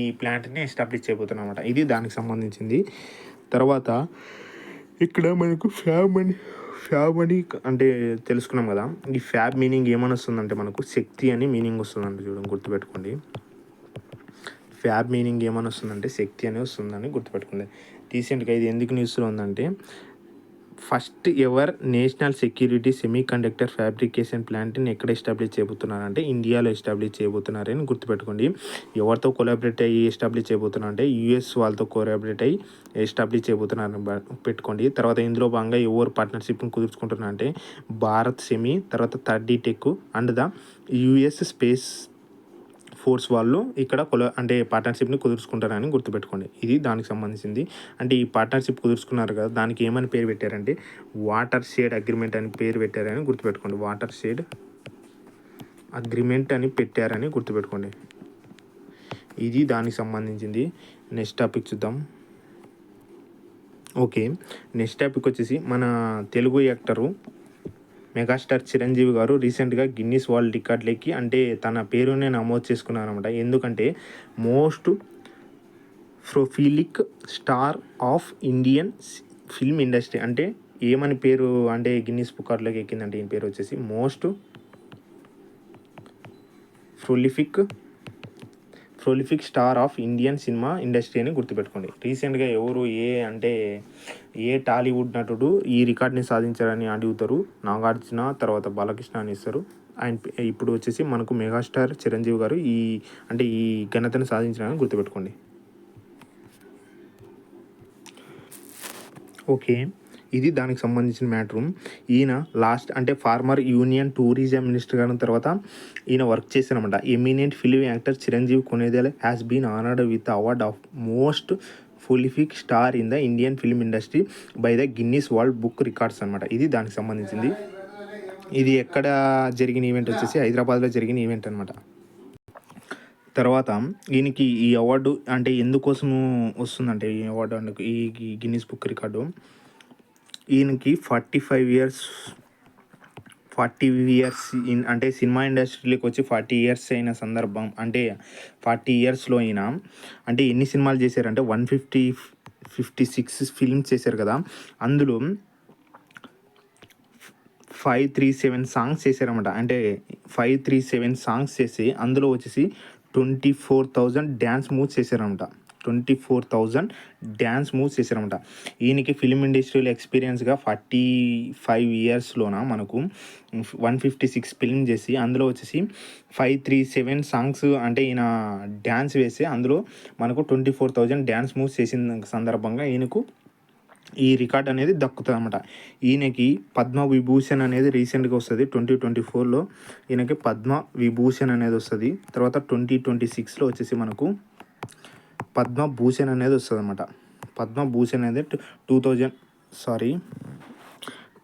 ఈ ప్లాంట్ని ఎస్టాబ్లిష్ చేయబోతున్నమాట. ఇది దానికి సంబంధించింది. తర్వాత ఇక్కడ మనకు ఫ్యాబ్ అని తెలుసుకున్నాం కదా. ఈ ఫ్యాబ్ మీనింగ్ ఏమని వస్తుందంటే మనకు శక్తి అని మీనింగ్ వస్తుందండి. చూడండి, గుర్తుపెట్టుకోండి. ఫ్యాబ్ మీనింగ్ ఏమని వస్తుందంటే శక్తి అని వస్తుందని గుర్తుపెట్టుకోండి. రీసెంట్గా ఇది ఎందుకు న్యూస్లో ఉందంటే first ever national security semi conductor fabrication ప్లాంట్ని ఎక్కడ ఎస్టాబ్లిష్ చేయబోతున్నారంటే ఇండియాలో ఎస్టాబ్లిష్ చేయబోతున్నారని గుర్తుపెట్టుకోండి. ఎవరితో కొలాబరేట్ అయ్యి ఎస్టాబ్లిష్ చేయబోతున్నారంటే యుఎస్ వాళ్ళతో కొలాబరేట్ అయ్యి ఎస్టాబ్లిష్ చేయబోతున్నారని పెట్టుకోండి. తర్వాత ఇందులో భాగంగా ఎవరు పార్ట్నర్షిప్ని కుదుర్చుకుంటున్నారంటే భారత్ సెమీ, తర్వాత థర్డీ tech and the US space force వాళ్ళు ఇక్కడ పార్ట్నర్షిప్ని కుదుర్చుకుంటారని గుర్తుపెట్టుకోండి. ఇది దానికి సంబంధించింది. ఈ పార్ట్నర్షిప్ కుదుర్చుకున్నారు కదా, దానికి ఏమని పేరు పెట్టారంటే వాటర్ షేడ్ అగ్రిమెంట్ అని పేరు పెట్టారని గుర్తుపెట్టుకోండి. వాటర్ షేడ్ అగ్రిమెంట్ అని పెట్టారని గుర్తుపెట్టుకోండి. ఇది దానికి సంబంధించింది. నెక్స్ట్ టాపిక్ చూద్దాం. ఓకే, నెక్స్ట్ టాపిక్ వచ్చేసి మన తెలుగు యాక్టరు మెగాస్టార్ చిరంజీవి గారు రీసెంట్గా గిన్నిస్ వరల్డ్ రికార్డులకి తన పేరునే నమోదు చేసుకున్నారనమాట. ఎందుకంటే most prolific star of Indian film industry ఏమని పేరు అంటే గిన్నిస్ బుక్ రికార్డులోకి ఎక్కిందంటే ఈయన పేరు వచ్చేసి most prolific star of Indian cinema industry అని గుర్తుపెట్టుకోండి. రీసెంట్గా ఎవరు ఏ టాలీవుడ్ నటుడు ఈ రికార్డ్ని సాధించారని అడుగుతారు. నాగార్జున, తర్వాత బాలకృష్ణ అని ఇస్తారు. ఆయన ఇప్పుడు వచ్చేసి మనకు మెగాస్టార్ చిరంజీవి గారు ఈ ఘనతను సాధించారని గుర్తుపెట్టుకోండి. ఓకే, ఇది దానికి సంబంధించిన మ్యాటరు. ఈయన లాస్ట్ అంటే ఫార్మర్ యూనియన్ టూరిజం మినిస్టర్ గారి తర్వాత ఈయన వర్క్ చేశారన్నమాట. Eminent film actor Chiranjeevi Konidela has been honoured with award of most prolific star in the Indian film industry by the Guinness world book records అనమాట. ఇది దానికి సంబంధించింది. ఇది ఎక్కడ జరిగిన ఈవెంట్ వచ్చేసి హైదరాబాద్లో జరిగిన ఈవెంట్ అనమాట. తర్వాత ఈయనకి ఈ అవార్డు అంటే ఎందుకోసము వస్తుందంటే ఈ అవార్డు అంటే ఈ గిన్నిస్ బుక్ రికార్డు ఈయనకి 40 ఇయర్స్ అంటే సినిమా ఇండస్ట్రీలోకి వచ్చి 40 ఇయర్స్ అయిన సందర్భం. అంటే 40 ఇయర్స్లో ఈయన అంటే ఎన్ని సినిమాలు చేశారంటే 156 ఫిల్మ్స్ చేశారు కదా. అందులో 537 సాంగ్స్ చేశారన్నమాట. అంటే 537 సాంగ్స్ చేసి అందులో వచ్చేసి 24,000 డ్యాన్స్ మూవ్స్ చేశారన్నమాట. 24,000 డ్యాన్స్ మూవ్స్ చేశారన్నమాట. ఈయనకి ఫిలిం ఇండస్ట్రీలో ఎక్స్పీరియన్స్గా 45 ఇయర్స్లోన మనకు 156 ఫిల్మ్ చేసి అందులో వచ్చేసి 537 సాంగ్స్ అంటే ఈయన డ్యాన్స్ వేసి అందులో మనకు 24,000 డ్యాన్స్ మూవ్స్ చేసిన సందర్భంగా ఈయనకు ఈ రికార్డ్ అనేది దక్కుతుంది అనమాట. ఈయనకి పద్మ విభూషణ్ అనేది రీసెంట్గా వస్తుంది 2024లో. ఈయనకి పద్మ విభూషణ్ అనేది వస్తుంది. తర్వాత 2026లో వచ్చేసి మనకు పద్మభూషణ్ అనేది వస్తుంది అనమాట. పద్మభూషణ్ అనేది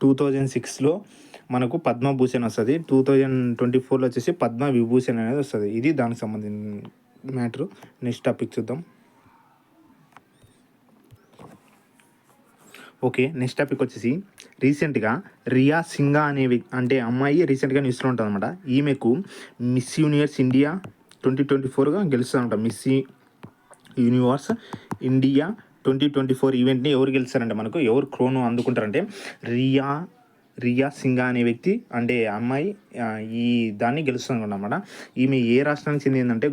2006లో మనకు పద్మభూషణ్ వస్తుంది. 2024లో వచ్చేసి పద్మ విభూషణ్ అనేది వస్తుంది. ఇది దానికి సంబంధించిన మ్యాటరు. నెక్స్ట్ టాపిక్ చూద్దాం. ఓకే, నెక్స్ట్ టాపిక్ వచ్చేసి రీసెంట్గా రియా సింగా అనే అంటే అమ్మాయి రీసెంట్గా న్యూస్లో ఉంటుంది అనమాట. ఈమెకు మిస్ యూనివర్స్ ఇండియా 2024గా గెలుస్తుందన్నమాట. మిస్ యూనివర్స్ ఇండియా 2024 ఈవెంట్ని ఎవరు గెలుస్తారంటే మనకు ఎవరు క్రోను అందుకుంటారంటే రియా సింగా అనే వ్యక్తి అంటే అమ్మాయి ఈ దాన్ని గెలుస్తుంది అనమాట. ఈమె ఏ రాష్ట్రానికి చెందిందంటే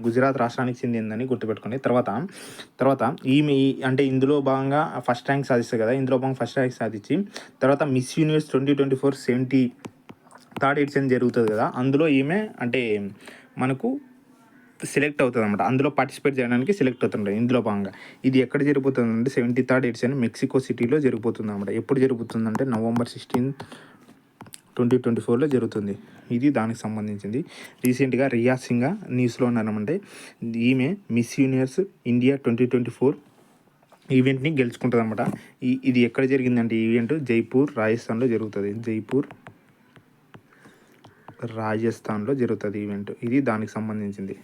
గుజరాత్ రాష్ట్రానికి చెందిందని గుర్తుపెట్టుకోండి. తర్వాత ఈమె అంటే ఇందులో భాగంగా ఫస్ట్ ర్యాంక్ సాధిస్తుంది కదా. ఇందులో భాగంగా ఫస్ట్ ర్యాంక్ సాధించి తర్వాత మిస్ యూనివర్స్ 2024 73rd ఎడిషన్ జరుగుతుంది కదా. అందులో ఈమె అంటే మనకు సెలెక్ట్ అవుతుంది అనమాట. అందులో పార్టిసిపేట్ చేయడానికి సెలెక్ట్ అవుతుంటాయి. ఇందులో భాగంగా ఇది ఎక్కడ జరుగుతుందంటే 73rd ఎడిషన్ మెక్సికో సిటీలో జరుగుతుంది అనమాట. ఎప్పుడు జరుగుతుందంటే November 16, 2024లో జరుగుతుంది. ఇది దానికి సంబంధించింది. రీసెంట్గా రియా సింగా న్యూస్లో ఉన్నారమంటే ఈమె మిస్ యూనివర్స్ ఇండియా 2024 ఈవెంట్ని గెలుచుకుంటుంది అనమాట. ఇది ఎక్కడ జరిగిందంటే ఈ ఈవెంట్ జైపూర్ రాజస్థాన్లో జరుగుతుంది. రాజస్థాన్లో జరుగుతుంది ఈవెంట్. ఇది దానికి సంబంధించింది.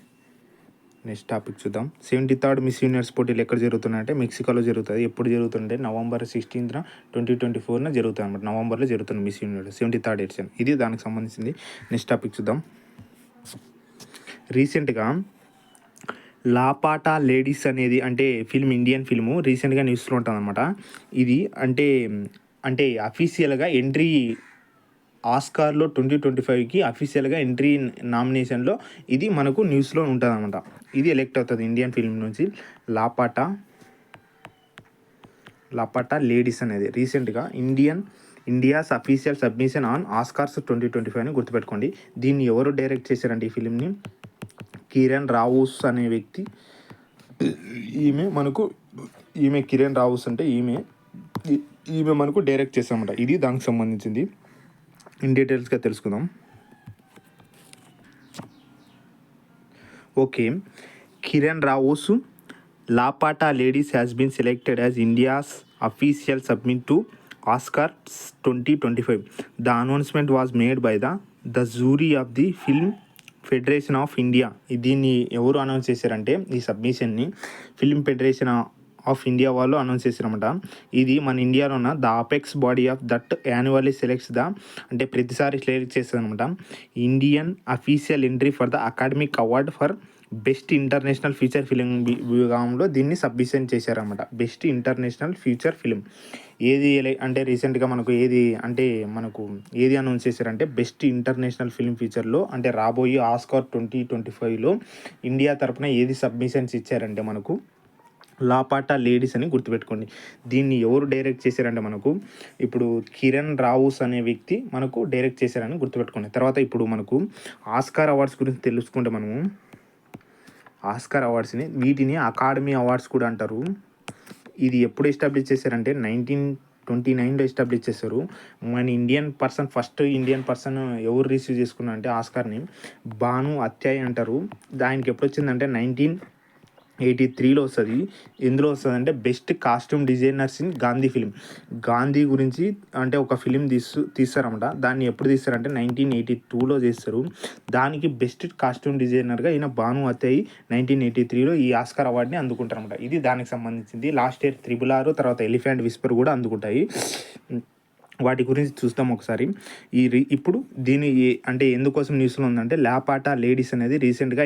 నెక్స్ట్ టాపిక్ చూద్దాం. 73rd మిస్ యూనివర్స్ పోటీలు ఎక్కడ జరుగుతున్నాయంటే మెక్సికోలో జరుగుతుంది. ఎప్పుడు జరుగుతుంటే November 16, 2024 జరుగుతుంది అనమాట. నవంబర్లో జరుగుతుంది మిస్ యూనివర్స్ 73rd ఎడిషన్. ఇది దానికి సంబంధించింది. నెక్స్ట్ టాపిక్ చూద్దాం. రీసెంట్గా లాపాటా లేడీస్ అనేది అంటే ఇండియన్ ఫిల్ము రీసెంట్గా న్యూస్లో ఉంటుంది అనమాట. ఇది అంటే అఫీషియల్గా ఎంట్రీ ఆస్కార్లో 2025కి అఫీషియల్గా ఎంట్రీ నామినేషన్లో ఇది మనకు న్యూస్లో ఉంటుంది అనమాట. ఇది ఎలెక్ట్ అవుతుంది ఇండియన్ ఫిల్మ్ నుంచి. లాపాటా లేడీస్ అనేది రీసెంట్గా India's official submission on Oscars 2025 అని గుర్తుపెట్టుకోండి. దీన్ని ఎవరు డైరెక్ట్ చేశారంటే ఈ ఫిలింని కిరణ్ రావుస్ అనే వ్యక్తి. ఈమె కిరణ్ రావుస్ అంటే ఈమె మనకు డైరెక్ట్ చేస్తామన్నమాట. ఇది దానికి సంబంధించింది. ఇన్ డీటెయిల్స్గా తెలుసుకుందాం. Okay, Kiran Rao's Laapataa ladies has been selected as India's official submit to Oscars 2025. The announcement was made by the jury of the Film Federation of India. దీన్ని ఎవరు అనౌన్స్ చేశారంటే ఈ సబ్మిషన్ని ఫిల్మ్ ఫెడరేషన్ ఆఫ్ ఇండియా వాళ్ళు అనౌన్స్ చేశారన్నమాట. ఇది మన ఇండియాలో ఉన్న the apex body of that annually selects అంటే ప్రతిసారి సెలెక్ట్ చేస్తుంది అనమాట Indian official entry for the academic award for best international feature film విభాగంలో దీన్ని సబ్మిషన్ చేశారన్నమాట. బెస్ట్ ఇంటర్నేషనల్ ఫీచర్ ఫిలిం ఏది అంటే రీసెంట్గా మనకు ఏది అనౌన్స్ చేశారంటే బెస్ట్ ఇంటర్నేషనల్ ఫిలిం ఫీచర్లో అంటే రాబోయే ఆస్కార్ 2025లో ఇండియా తరపున ఏది సబ్మిషన్స్ ఇచ్చారంటే మనకు లాపాటా లేడీస్ అని గుర్తుపెట్టుకోండి. దీన్ని ఎవరు డైరెక్ట్ చేశారంటే మనకు ఇప్పుడు కిరణ్ రావుస్ అనే వ్యక్తి మనకు డైరెక్ట్ చేశారని గుర్తుపెట్టుకోండి. తర్వాత ఇప్పుడు మనకు ఆస్కార్ అవార్డ్స్ గురించి తెలుసుకుంటే మనము ఆస్కార్ అవార్డ్స్ని వీటిని అకాడమీ అవార్డ్స్ కూడా అంటారు. ఇది ఎప్పుడు ఎస్టాబ్లిష్ చేశారంటే 1929లో ఎస్టాబ్లిష్ చేశారు. ఫస్ట్ ఇండియన్ పర్సన్ ఎవరు రిసీవ్ చేసుకున్నారంటే ఆస్కార్ని భాను అత్యాయ్ అంటారు. దానికి ఎప్పుడు వచ్చిందంటే 1983లో వస్తుంది. ఎందులో వస్తుందంటే best costume designers in Gandhi film. Gandhi గురించి అంటే ఒక ఫిలిం తీస్తారన్నమాట. దాన్ని ఎప్పుడు తీస్తారంటే 1982లో చేస్తారు. దానికి బెస్ట్ కాస్ట్యూమ్ డిజైనర్గా ఈయన భాను అత్యాయ్ 1983లో ఈ ఆస్కార్ అవార్డుని అందుకుంటారన్నమాట. ఇది దానికి సంబంధించింది. లాస్ట్ ఇయర్ 6 తర్వాత ఎలిఫెంట్ విస్పర్ కూడా అందుకుంటాయి. వాటి గురించి చూస్తాం ఒకసారి. ఇప్పుడు దీని అంటే ఎందుకోసం న్యూస్లో ఉందంటే లాపాటా లేడీస్ అనేది రీసెంట్గా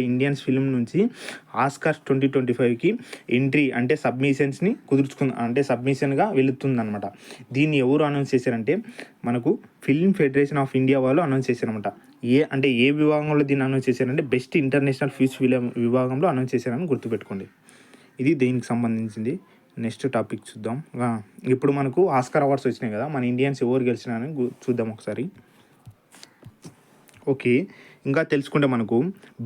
ఇండియన్స్ ఫిలిం నుంచి ఆస్కార్ 2025కి ఎంట్రీ అంటే సబ్మిషన్స్ని అంటే సబ్మిషన్గా వెళుతుందన్నమాట. దీన్ని ఎవరు అనౌన్స్ చేశారంటే మనకు ఫిల్మ్ ఫెడరేషన్ ఆఫ్ ఇండియా వాళ్ళు అనౌన్స్ చేశారన్నమాట. ఏ విభాగంలో దీన్ని అనౌన్స్ చేశారంటే బెస్ట్ ఇంటర్నేషనల్ ఫిలిం విభాగంలో అనౌన్స్ చేశారని గుర్తుపెట్టుకోండి. ఇది దీనికి సంబంధించింది. నెక్స్ట్ టాపిక్ చూద్దాం. ఇప్పుడు మనకు ఆస్కార్ అవార్డ్స్ వచ్చినాయి కదా, మన ఇండియన్స్ ఎవరు గెలిచినారని చూద్దాం ఒకసారి. ఓకే, ఇంకా తెలుసుకుంటే మనకు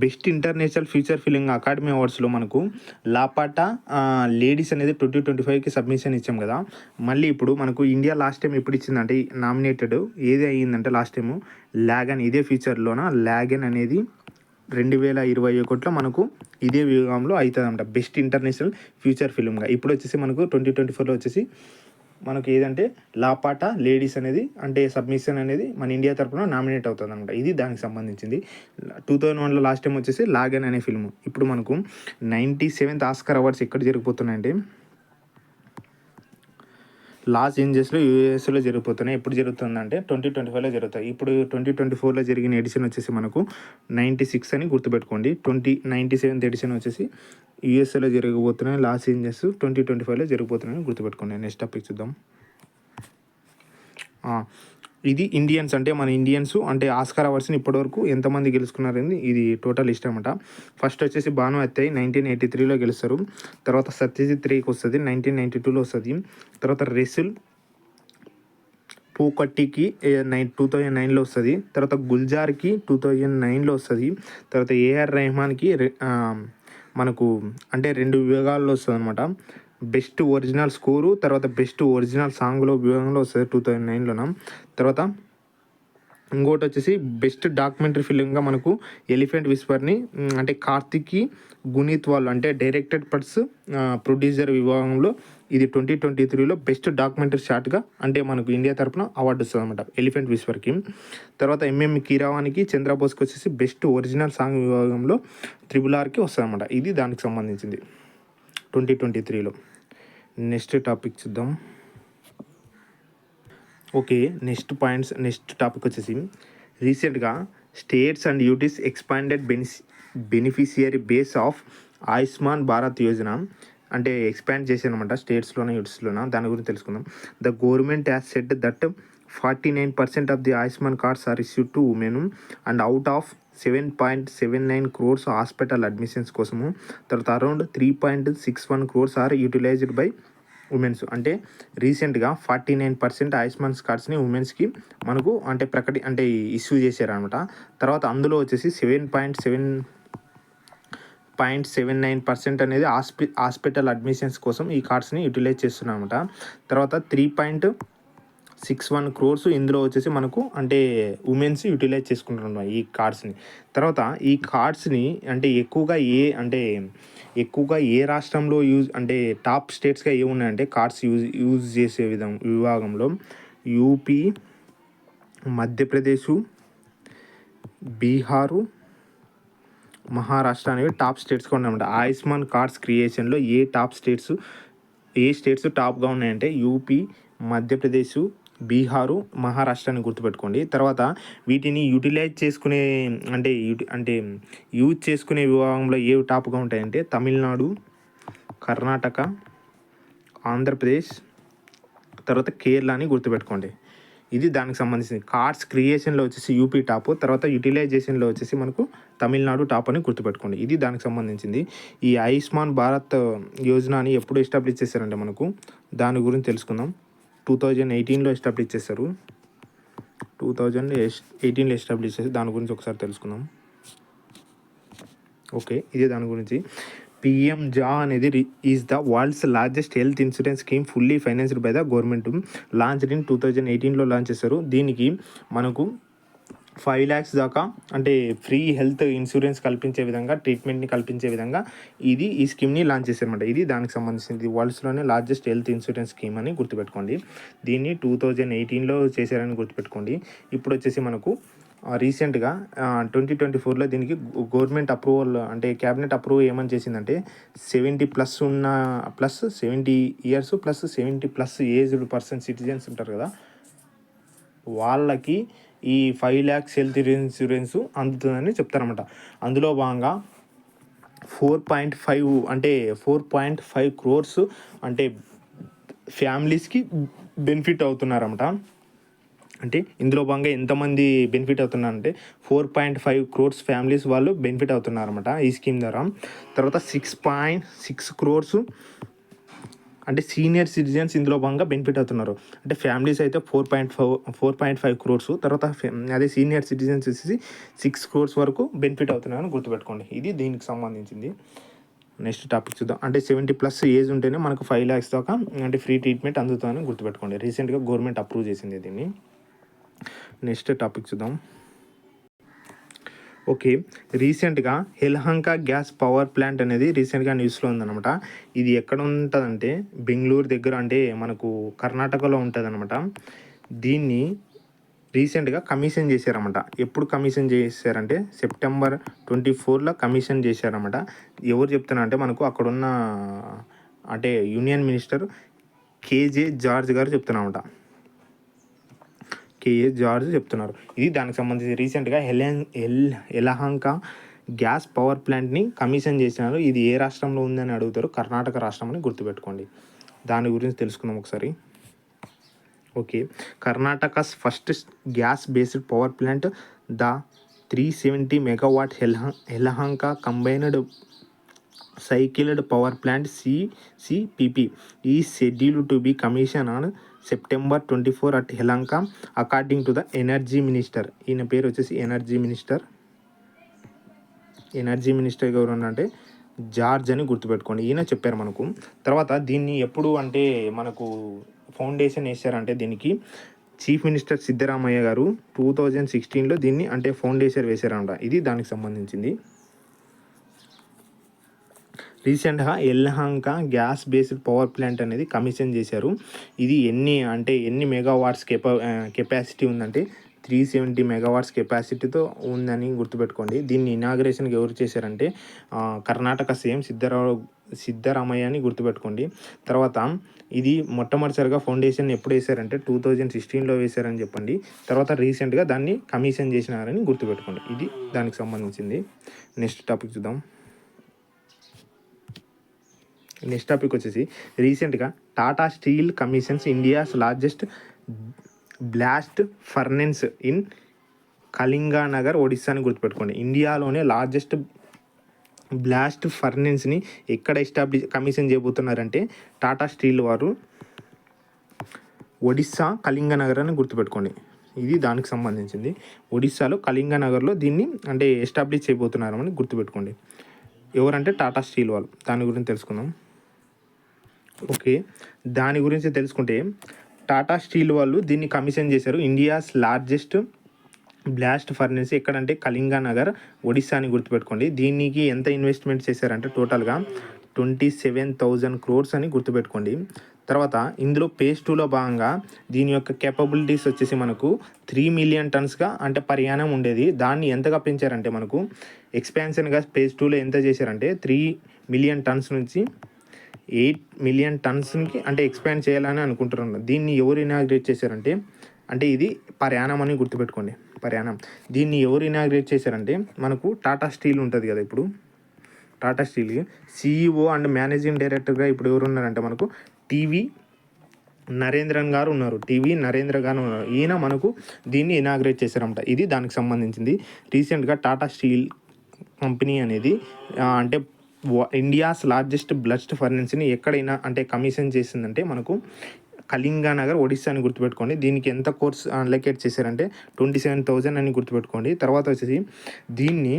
best international feature film academy అవార్డ్స్లో మనకు లాపాటా లేడీస్ అనేది 2025కి సబ్మిషన్ ఇచ్చాం కదా. మళ్ళీ ఇప్పుడు మనకు ఇండియా లాస్ట్ టైం ఎప్పుడు ఇచ్చిందంటే నామినేటెడ్ ఏది అయ్యిందంటే లాస్ట్ టైము లాగన్, ఇదే ఫీచర్లోన లాగన్ అనేది 2021లో మనకు ఇదే విభాగంలో అవుతుందంట బెస్ట్ ఇంటర్నేషనల్ ఫ్యూచర్ ఫిలింగా. ఇప్పుడు వచ్చేసి మనకు 2024లో వచ్చేసి మనకు ఏదంటే లాపాటా లేడీస్ అనేది అంటే సబ్మిషన్ అనేది మన ఇండియా తరపున నామినేట్ అవుతుంది అనమాట. ఇది దానికి సంబంధించింది. 2001లో లాస్ట్ టైం వచ్చేసి లాగన్ అనే ఫిల్మ్. ఇప్పుడు మనకు 97th ఆస్కార్ అవార్డ్స్ ఎక్కడ జరిగిపోతున్నాయంటే లాస్ ఏంజల్స్లో యూఎస్లో జరిగిపోతున్నాయి. ఎప్పుడు జరుగుతుందంటే 2025లో జరుగుతాయి. ఇప్పుడు 2024లో జరిగిన ఎడిషన్ వచ్చేసి మనకు 96 అని గుర్తుపెట్టుకోండి. 97th ఎడిషన్ వచ్చేసి యూఎస్ఏలో జరగబోతున్నాయి. లాస్ ఏంజల్స్ 2025లో జరిగిపోతున్నాయని గుర్తుపెట్టుకోండి. నెక్స్ట్ టాపిక్ చూద్దాం. ఇది ఇండియన్స్ అంటే మన ఇండియన్స్ అంటే ఆస్కార్ అవార్డ్స్ని ఇప్పటివరకు ఎంతమంది గెలుచుకున్నారని ఇది టోటల్ లిస్ట్ అనమాట. ఫస్ట్ వచ్చేసి భాను అత్యాయ్ 1983లో గెలుస్తారు. తర్వాత సత్యజిత్ రేకి వస్తుంది 1992లో వస్తుంది. తర్వాత రెసుల్ పూకట్టికి 2009లో వస్తుంది. తర్వాత గుల్జార్కి 2009లో వస్తుంది. తర్వాత ఏఆర్ రెహమాన్కి మనకు అంటే 2 విభాగాల్లో వస్తుంది అనమాట. బెస్ట్ ఒరిజినల్ స్కోరు తర్వాత బెస్ట్ ఒరిజినల్ సాంగ్లో విభాగంలో వస్తుంది 2009లోన. తర్వాత ఇంకోటి వచ్చేసి బెస్ట్ డాక్యుమెంటరీ ఫిలింగా మనకు ఎలిఫెంట్ విస్పర్ని అంటే కార్తిక్కి గునీత్ వాళ్ళు అంటే డైరెక్టెడ్ పర్స్ ప్రొడ్యూసర్ విభాగంలో ఇది 2023లో బెస్ట్ డాక్యుమెంటరీ షార్ట్గా అంటే మనకు ఇండియా తరపున అవార్డు వస్తుంది అనమాట ఎలిఫెంట్ విస్పర్కి. తర్వాత ఎంఎం కీరవానికి చంద్రబోస్కి వచ్చేసి బెస్ట్ ఒరిజినల్ సాంగ్ విభాగంలో RRRకి వస్తుంది అనమాట. ఇది దానికి సంబంధించింది 2023లో. నెక్స్ట్ టాపిక్ చూద్దాం. ఓకే, నెక్స్ట్ టాపిక్ వచ్చేసి రీసెంట్గా states and UTs expanded beneficiary base of Ayushman Bharat Yojana అంటే ఎక్స్పాండ్ చేశారనమాట స్టేట్స్లోనే యూటీస్లోన. దాని గురించి తెలుసుకుందాం. The government has said that 49% of the Ayushman cards are issued to women and out of 7.79 crores hospital admissions కోసము. తర్వాత around 3.61 crores are utilized by womens. అంటే రీసెంట్గా 49% ఆయుష్మాన్ కార్డ్స్ని ఉమెన్స్కి మనకు అంటే ఇష్యూ చేశారనమాట. తర్వాత అందులో వచ్చేసి 7.79% అనేది హాస్పిటల్ అడ్మిషన్స్ కోసం ఈ కార్డ్స్ని యూటిలైజ్ చేస్తున్నారనమాట. తర్వాత 3.61 crores ఇందులో వచ్చేసి మనకు అంటే ఉమెన్స్ యూటిలైజ్ చేసుకుంటున్నారు ఈ కార్డ్స్ని. తర్వాత ఈ కార్డ్స్ని అంటే ఎక్కువగా ఏ రాష్ట్రంలో అంటే టాప్ స్టేట్స్గా ఏమున్నాయంటే కార్డ్స్ యూజ్ చేసే విభాగంలో యూపీ, మధ్యప్రదేశ్, బీహారు, మహారాష్ట్ర అనేవి టాప్ స్టేట్స్గా ఉన్నాయన్నమాట. ఆయుష్మాన్ కార్డ్స్ క్రియేషన్లో ఏ స్టేట్స్ టాప్గా ఉన్నాయంటే యూపీ, మధ్యప్రదేశ్, బీహారు, మహారాష్ట్రని గుర్తుపెట్టుకోండి. తర్వాత వీటిని యూటిలైజ్ చేసుకునే అంటే యూజ్ చేసుకునే విభాగంలో ఏవి టాప్‌గా ఉంటాయంటే తమిళనాడు, కర్ణాటక, ఆంధ్రప్రదేశ్, తర్వాత కేరళ అని గుర్తుపెట్టుకోండి. ఇది దానికి సంబంధించింది. కార్డ్స్ క్రియేషన్‌లో వచ్చేసి యూపీ టాపు, తర్వాత యుటిలైజేషన్‌లో వచ్చేసి మనకు తమిళనాడు టాప్ అని గుర్తుపెట్టుకోండి. ఇది దానికి సంబంధించింది. ఈ ఆయుష్మాన్ భారత్ యోజనని ఎప్పుడు ఎస్టాబ్లిష్ చేశారంటే మనకు దాని గురించి తెలుసుకుందాం. 2018లో ఎస్టాబ్లిష్ చేశారు. 2018లో ఎస్టాబ్లిష్ చేసి దాని గురించి ఒకసారి తెలుసుకుందాం. ఓకే, ఇదే దాని గురించి. PMJA అనేది is the world's largest health insurance scheme fully financed by the government. Launched in 2018లో లాంచ్ చేశారు. దీనికి మనకు 5 lakhs దాకా అంటే ఫ్రీ హెల్త్ ఇన్సూరెన్స్ కల్పించే విధంగా, ట్రీట్మెంట్ని కల్పించే విధంగా ఈ స్కీమ్ని లాంచ్ చేశారన్నమాట. ఇది దానికి సంబంధించింది. వరల్డ్స్లోనే లార్జెస్ట్ హెల్త్ ఇన్సూరెన్స్ స్కీమ్ అని గుర్తుపెట్టుకోండి. దీన్ని 2018లో చేశారని గుర్తుపెట్టుకోండి. ఇప్పుడు వచ్చేసి మనకు రీసెంట్గా 2024లో దీనికి గవర్నమెంట్ అప్రూవల్ అంటే క్యాబినెట్ అప్రూవ్ ఏమని చేసిందంటే 70+ ఉన్న +70 years +70+ ఏజ్డ్ పర్సన్ సిటిజన్స్ ఉంటారు కదా, వాళ్ళకి ఈ 5 lakhs హెల్త్ ఇన్సూరెన్స్ అందుతుందని చెప్తారన్నమాట. అందులో భాగంగా 4.5 crores అంటే ఫ్యామిలీస్కి బెనిఫిట్ అవుతున్నారన్నమాట. అంటే ఇందులో భాగంగా ఎంతమంది బెనిఫిట్ అవుతున్నారంటే 4.5 crores ఫ్యామిలీస్ వాళ్ళు బెనిఫిట్ అవుతున్నారన్నమాట ఈ స్కీమ్ ద్వారా. తర్వాత 6.6 crores అంటే సీనియర్ సిటిజన్స్ ఇందులో భాగంగా బెనిఫిట్ అవుతున్నారు. అంటే ఫ్యామిలీస్ అయితే 4.5 crores, తర్వాత అదే సీనియర్ సిటిజన్స్ వచ్చేసి 6 crores వరకు బెనిఫిట్ అవుతున్నారని గుర్తుపెట్టుకోండి. ఇది దీనికి సంబంధించింది. నెక్స్ట్ టాపిక్ చూద్దాం. అంటే 70+ ఏజ్ ఉంటేనే మనకు 5 lakhs దాకా అంటే ఫ్రీ ట్రీట్మెంట్ అందుతుందని గుర్తుపెట్టుకోండి. రీసెంట్గా గవర్నమెంట్ అప్రూవ్ చేసింది దీన్ని. నెక్స్ట్ టాపిక్ చూద్దాం. ఓకే, రీసెంట్గా యలహంక గ్యాస్ పవర్ ప్లాంట్ అనేది రీసెంట్గా న్యూస్లో ఉందన్నమాట. ఇది ఎక్కడ ఉంటుందంటే బెంగళూరు దగ్గర, అంటే మనకు కర్ణాటకలో ఉంటుందన్నమాట. దీన్ని రీసెంట్గా కమిషన్ చేశారన్నమాట. ఎప్పుడు కమిషన్ చేశారంటే September 24లో కమిషన్ చేశారన్నమాట. ఎవరు చెప్తున్నా అంటే మనకు అక్కడున్న అంటే యూనియన్ మినిస్టర్ కేజే జార్జ్ గారు చెప్తున్నారన్నమాట. జార్జ్ చెప్తున్నారు. ఇది దానికి సంబంధించి రీసెంట్గా యలహంక గ్యాస్ పవర్ ప్లాంట్ని కమిషన్ చేసినారు. ఇది ఏ రాష్ట్రంలో ఉందని అడుగుతారు. కర్ణాటక రాష్ట్రం అని గుర్తుపెట్టుకోండి. దాని గురించి తెలుసుకుందాం ఒకసారి. Okay, Karnataka's first gas based power plant the 370 MW Yelahanka combined cycled power plant CCPP is scheduled to be commissioned on September 24 at Yelahanka according to the energy minister. ఈయన పేరు వచ్చేసి ఎనర్జీ మినిస్టర్ ఎవరు అంటే జార్జ్ అని గుర్తుపెట్టుకోండి. ఈయన చెప్పారు మనకు. తర్వాత దీన్ని ఎప్పుడు అంటే మనకు ఫౌండేషన్ వేశారంటే దీనికి చీఫ్ మినిస్టర్ సిద్ధరామయ్య గారు 2016లో దీన్ని అంటే ఫౌండేషన్ వేశారంట. ఇది దానికి సంబంధించింది. రీసెంట్గా Yelahanka gas based power plant అనేది కమిషన్ చేశారు. ఇది ఎన్ని మెగావాట్స్ కెపాసిటీ ఉందంటే 370 MW కెపాసిటీతో ఉందని గుర్తుపెట్టుకోండి. దీన్ని ఇనాగ్రేషన్కి ఎవరు చేశారంటే కర్ణాటక సీఎం సిద్ధరామయ్య అని గుర్తుపెట్టుకోండి. తర్వాత ఇది మొట్టమొదటిసారిగా ఫౌండేషన్ ఎప్పుడు వేశారంటే 2016లో వేశారని చెప్పండి. తర్వాత రీసెంట్గా దాన్ని కమిషన్ చేసినారని గుర్తుపెట్టుకోండి. ఇది దానికి సంబంధించింది. నెక్స్ట్ టాపిక్ చూద్దాం. నెక్స్ట్ టాపిక్ వచ్చేసి రీసెంట్గా Tata steel commissions India's largest blast furnace in Kalinganagar, Odisha అని గుర్తుపెట్టుకోండి. ఇండియాలోనే లార్జెస్ట్ బ్లాస్ట్ ఫర్నెన్స్ని ఎక్కడ కమిషన్ చేయబోతున్నారంటే టాటా స్టీల్ వారు ఒడిస్సా కళింగనగర్ అని గుర్తుపెట్టుకోండి. ఇది దానికి సంబంధించింది. ఒడిస్సాలో కళింగనగర్లో దీన్ని అంటే ఎస్టాబ్లిష్ చేయబోతున్నారని గుర్తుపెట్టుకోండి. ఎవరంటే టాటా స్టీల్ వాళ్ళు. దాని గురించి తెలుసుకుందాం. ఓకే, దాని గురించి తెలుసుకుంటే టాటా స్టీల్ వాళ్ళు దీన్ని కమిషన్ చేశారు. ఇండియాస్ లార్జెస్ట్ బ్లాస్ట్ ఫర్నెస్ ఎక్కడంటే కళింగనగర్, ఒడిస్సా అని గుర్తుపెట్టుకోండి. దీనికి ఎంత ఇన్వెస్ట్మెంట్ చేశారంటే టోటల్గా 27,000 crores అని గుర్తుపెట్టుకోండి. తర్వాత ఇందులో phase 2లో భాగంగా దీని యొక్క కేపబిలిటీస్ వచ్చేసి మనకు 3 million tonsగా అంటే పర్యాణం ఉండేది. దాన్ని ఎంతగా పెంచారంటే మనకు ఎక్స్పాన్షన్గా phase 2లో ఎంత చేశారంటే 3 million tons నుంచి 8 మిలియన్ టన్స్‌కి అంటే ఎక్స్పాండ్ చేయాలని అనుకుంటున్నారు. దీన్ని ఎవరు ఇనాగ్రేట్ చేశారంటే అంటే ఇది పర్ యానం అని గుర్తుపెట్టుకోండి. Per annum. దీన్ని ఎవరు ఇనాగ్రేట్ చేశారంటే మనకు టాటా స్టీల్ ఉంటది కదా! ఇప్పుడు Tata steel CEO and managing డైరెక్టర్‌గా ఇప్పుడు ఎవరున్నారంటే మనకు టీవీ నరేంద్రన్ గారు ఉన్నారు. నరేంద్ర గారు ఉన్నారు. ఈయన మనకు దీన్ని ఇనాగ్రేట్ చేశారన్నమాట. ఇది దానికి సంబంధించింది. రీసెంట్‌గా టాటా స్టీల్ కంపెనీ అనేది అంటే ఇండియాస్ లార్జెస్ట్ బ్లాస్ట్ ఫర్నెస్‌ని ఎక్కడైనా అంటే కమిషన్ చేసిందంటే మనకు కళింగనగర్, ఒడిస్సా అని గుర్తుపెట్టుకోండి. దీనికి ఎంత కోర్స్ అలొకేట్ చేశారంటే 27,000 అని గుర్తుపెట్టుకోండి. తర్వాత వచ్చేసి దీన్ని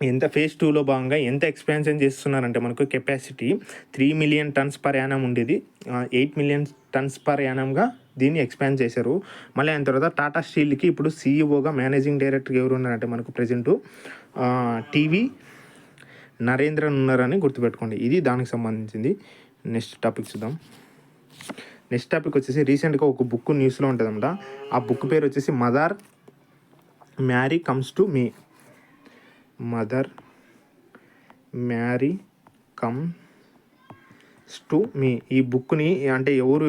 ఎంత ఫేజ్ 2లో భాగంగా ఎంత ఎక్స్పాన్షన్ చేస్తున్నారంటే మనకు capacity 3 million tons per annum ఉండేది 8 మిలియన్ టన్స్ పర్ యానంగా దీన్ని ఎక్స్పాండ్ చేశారు. మళ్ళీ అయిన తర్వాత టాటా స్టీల్కి ఇప్పుడు సీఈఓగా మేనేజింగ్ డైరెక్టర్గా ఎవరు ఉన్నారంటే మనకు ప్రజెంటు టీవీ నరేంద్రన్ ఉన్నారని గుర్తుపెట్టుకోండి. ఇది దానికి సంబంధించింది. నెక్స్ట్ టాపిక్ చూద్దాం. నెక్స్ట్ టాపిక్ వచ్చేసి రీసెంట్గా ఒక బుక్ న్యూస్లో ఉంటుందన్నమాట. ఆ బుక్ పేరు వచ్చేసి Mother Mary comes to me. Mother Mary comes to me. ఈ బుక్ని అంటే ఎవరు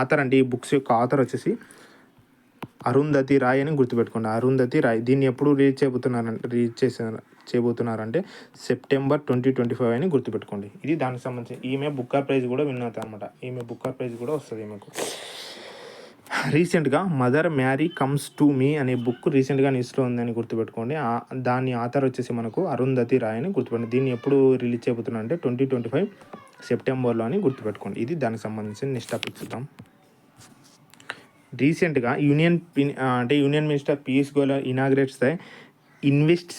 ఆథర్ అంటే ఈ బుక్స్ యొక్క ఆథర్ వచ్చేసి అరుంధతి రాయ్ అని గుర్తుపెట్టుకోండి. అరుంధతి రాయ్. దీన్ని ఎప్పుడు చేయబోతున్నారంటే సెప్టెంబర్ 2025 అని గుర్తుపెట్టుకోండి. ఇది దానికి సంబంధించి ఈమె బుక్కర్ ప్రైజ్ కూడా విన్ అవుతుంది అనమాట. ఈమె బుక్కర్ ప్రైజ్ కూడా వస్తుంది ఈమెకు. రీసెంట్గా మదర్ మ్యారీ కమ్స్ టు మీ అనే బుక్ రీసెంట్గా న్యూస్లో ఉందని గుర్తుపెట్టుకోండి. దాని ఆథర్ వచ్చేసి మనకు అరుంధతి రాయ్ అని గుర్తుపెట్టుకోండి. దీన్ని ఎప్పుడు రిలీజ్ చేయబోతున్నారంటే 2025 సెప్టెంబర్లో అని గుర్తుపెట్టుకోండి. ఇది దానికి సంబంధించిన నెక్స్ట్ టాపిక్ చూద్దాం. రీసెంట్గా union minister Piyush Goyal inaugurates the invest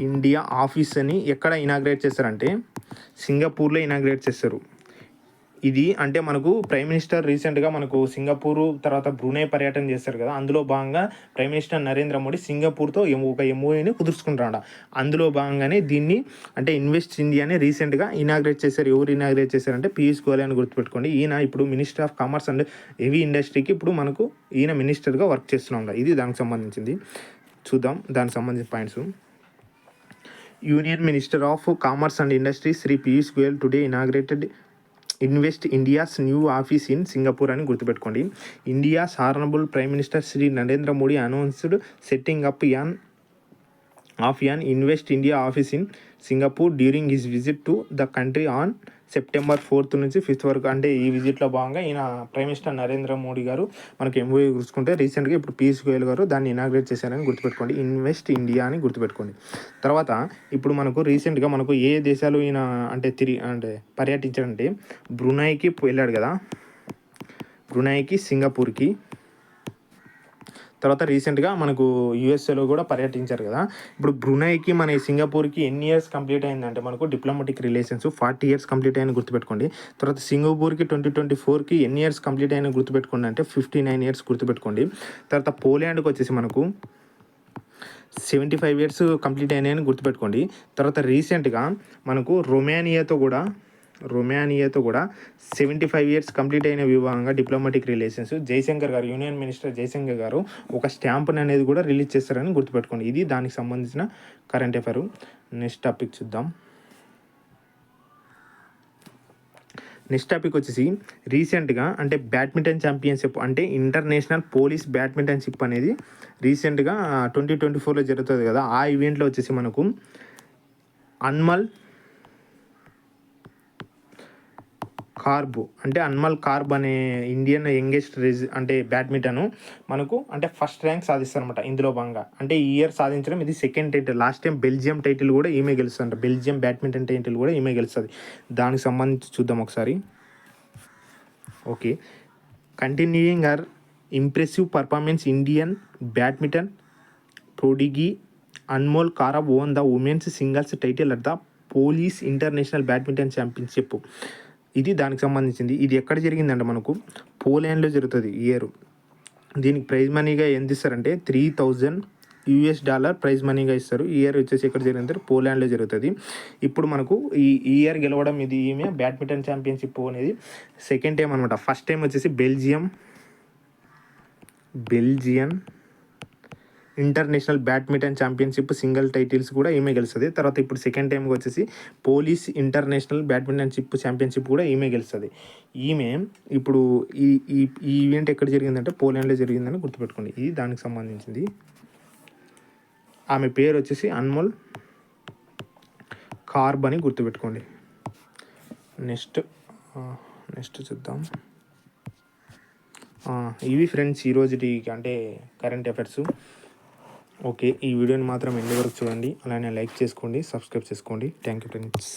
India office అని ఎక్కడ ఇనాగ్రేట్ చేస్తారంటే సింగపూర్లో ఇనాగ్రేట్ చేస్తారు. ఇది అంటే మనకు ప్రైమ్ మినిస్టర్ రీసెంట్గా మనకు సింగపూరు తర్వాత బ్రూనై పర్యటన చేస్తారు కదా. అందులో భాగంగా ప్రైమ్ మినిస్టర్ నరేంద్ర మోడీ సింగపూర్తో ఒక ఎంఓయూని కుదుర్చుకుంటాడు. అందులో భాగంగానే దీన్ని అంటే ఇన్వెస్ట్ ఇండియాని రీసెంట్గా ఇనాగ్రేట్ చేశారు. ఎవరు ఇనాగ్రేట్ చేశారంటే పీయూష్ గోయల్ అని గుర్తుపెట్టుకోండి. ఈయన ఇప్పుడు minister of commerce and heavy ఇండస్ట్రీకి ఇప్పుడు మనకు ఈయన మినిస్టర్గా వర్క్ చేస్తున్నాం. ఇది దానికి సంబంధించింది. చూద్దాం దానికి సంబంధించిన points. Union minister of commerce and industry Shri Piyush Goyal today inaugurated invest India's new office in Singapore అని గుర్తుపెట్టుకోండి. India's honourable prime minister Shri Narendra Modi announced setting up of an invest India office in Singapore during his visit to the country on September 4th నుంచి 5th వరకు. అంటే ఈ విజిట్లో భాగంగా ఈయన prime minister Narendra Modi గారు మనకు ఎంఓయూ చూసుకుంటే రీసెంట్గా ఇప్పుడు పీయూష్ గోయల్ గారు దాన్ని ఇనాగ్రేట్ చేశారని గుర్తుపెట్టుకోండి. ఇన్వెస్ట్ ఇండియా అని గుర్తుపెట్టుకోండి. తర్వాత ఇప్పుడు మనకు రీసెంట్గా మనకు ఏ దేశాలు ఈయన అంటే పర్యటించారంటే బ్రునైకి వెళ్ళాడు కదా, బ్రునైకి, సింగపూర్కి, తర్వాత రీసెంట్గా మనకు యూఎస్ఏలో కూడా పర్యటించారు కదా. ఇప్పుడు బ్రునైకి మన సింగపూర్కి ఎన్ని ఇయర్స్ కంప్లీట్ అయిందంటే మనకు డిప్లొమాటిక్ రిలేషన్స్ 40 years కంప్లీట్ అయిన గుర్తుపెట్టుకోండి. తర్వాత సింగపూర్కి 2024కి ఎన్ని ఇయర్స్ కంప్లీట్ అయిన గుర్తుపెట్టుకోండి అంటే 59 years గుర్తుపెట్టుకోండి. తర్వాత పోలాండ్కి వచ్చేసి మనకు 75 years కంప్లీట్ అయినాయని గుర్తుపెట్టుకోండి. తర్వాత రీసెంట్గా మనకు రొమానియాతో కూడా 75 years కంప్లీట్ అయిన విభాగంగా డిప్లొమాటిక్ రిలేషన్స్ జయశంకర్ గారు, యూనియన్ మినిస్టర్ జయశంకర్ గారు ఒక స్టాంప్ని అనేది కూడా రిలీజ్ చేస్తారని గుర్తుపెట్టుకోండి. ఇది దానికి సంబంధించిన కరెంట్ అఫైర్. నెక్స్ట్ టాపిక్ చూద్దాం. నెక్స్ట్ టాపిక్ వచ్చేసి రీసెంట్గా అంటే బ్యాడ్మింటన్ ఛాంపియన్షిప్ అంటే ఇంటర్నేషనల్ పోలీస్ బ్యాడ్మింటన్షిప్ అనేది రీసెంట్గా 2024లో జరుగుతుంది కదా. ఆ ఈవెంట్లో వచ్చేసి మనకు అన్మల్ కార్బ్ అనే ఇండియన్ యంగెస్ట్ అంటే బ్యాడ్మింటన్ మనకు అంటే ఫస్ట్ ర్యాంక్ సాధిస్తారనమాట. ఇందులో భాగంగా అంటే ఈ ఇయర్ సాధించడం ఇది second title. Last time Belgium title కూడా ఈమె గెలుస్తుంది. బెల్జియం బ్యాడ్మింటన్ టైటిల్ కూడా ఈమె గెలుస్తుంది. దానికి సంబంధించి చూద్దాం ఒకసారి. Okay, continuing her impressive performance Indian badminton prodigy Anmol Kharb won the women's singles title at the Polish international badminton championship. ఇది దానికి సంబంధించింది. ఇది ఎక్కడ జరిగిందంటే మనకు పోలాండ్లో జరుగుతుంది ఈ ఇయర్. దీనికి ప్రైజ్ మనీగా ఎంత ఇస్తారంటే $3,000 ప్రైజ్ మనీగా ఇస్తారు. ఈ ఇయర్ వచ్చేసి ఎక్కడ జరిగిందంటే పోలాండ్లో జరుగుతుంది. ఇప్పుడు మనకు ఈ ఇయర్ గెలవడం ఇది ఈమె బ్యాడ్మింటన్ ఛాంపియన్షిప్ అనేది సెకండ్ టైం అనమాట. ఫస్ట్ టైం వచ్చేసి Belgian international badminton championship single titles కూడా ఈమె గెలుస్తుంది. తర్వాత ఇప్పుడు సెకండ్ టైంకి వచ్చేసి పోలీస్ ఇంటర్నేషనల్ బ్యాడ్మింటన్షిప్ ఛాంపియన్షిప్ కూడా ఈమె గెలుస్తుంది. ఈమె ఇప్పుడు ఈ ఈ ఈ ఈవెంట్ ఎక్కడ జరిగిందంటే పోలాండ్లో జరిగిందని గుర్తుపెట్టుకోండి. ఇది దానికి సంబంధించింది. ఆమె పేరు వచ్చేసి అన్మోల్ కార్బ్ అని గుర్తుపెట్టుకోండి. నెక్స్ట్ చూద్దాం. ఇవి ఫ్రెండ్స్ ఈరోజుటి అంటే కరెంట్ అఫైర్స్. ఓకే, ఈ వీడియోని మాత్రం ఎండ్ వరకు చూడండి. అలానే లైక్ చేసుకోండి, సబ్స్క్రైబ్ చేసుకోండి. Thank you friends.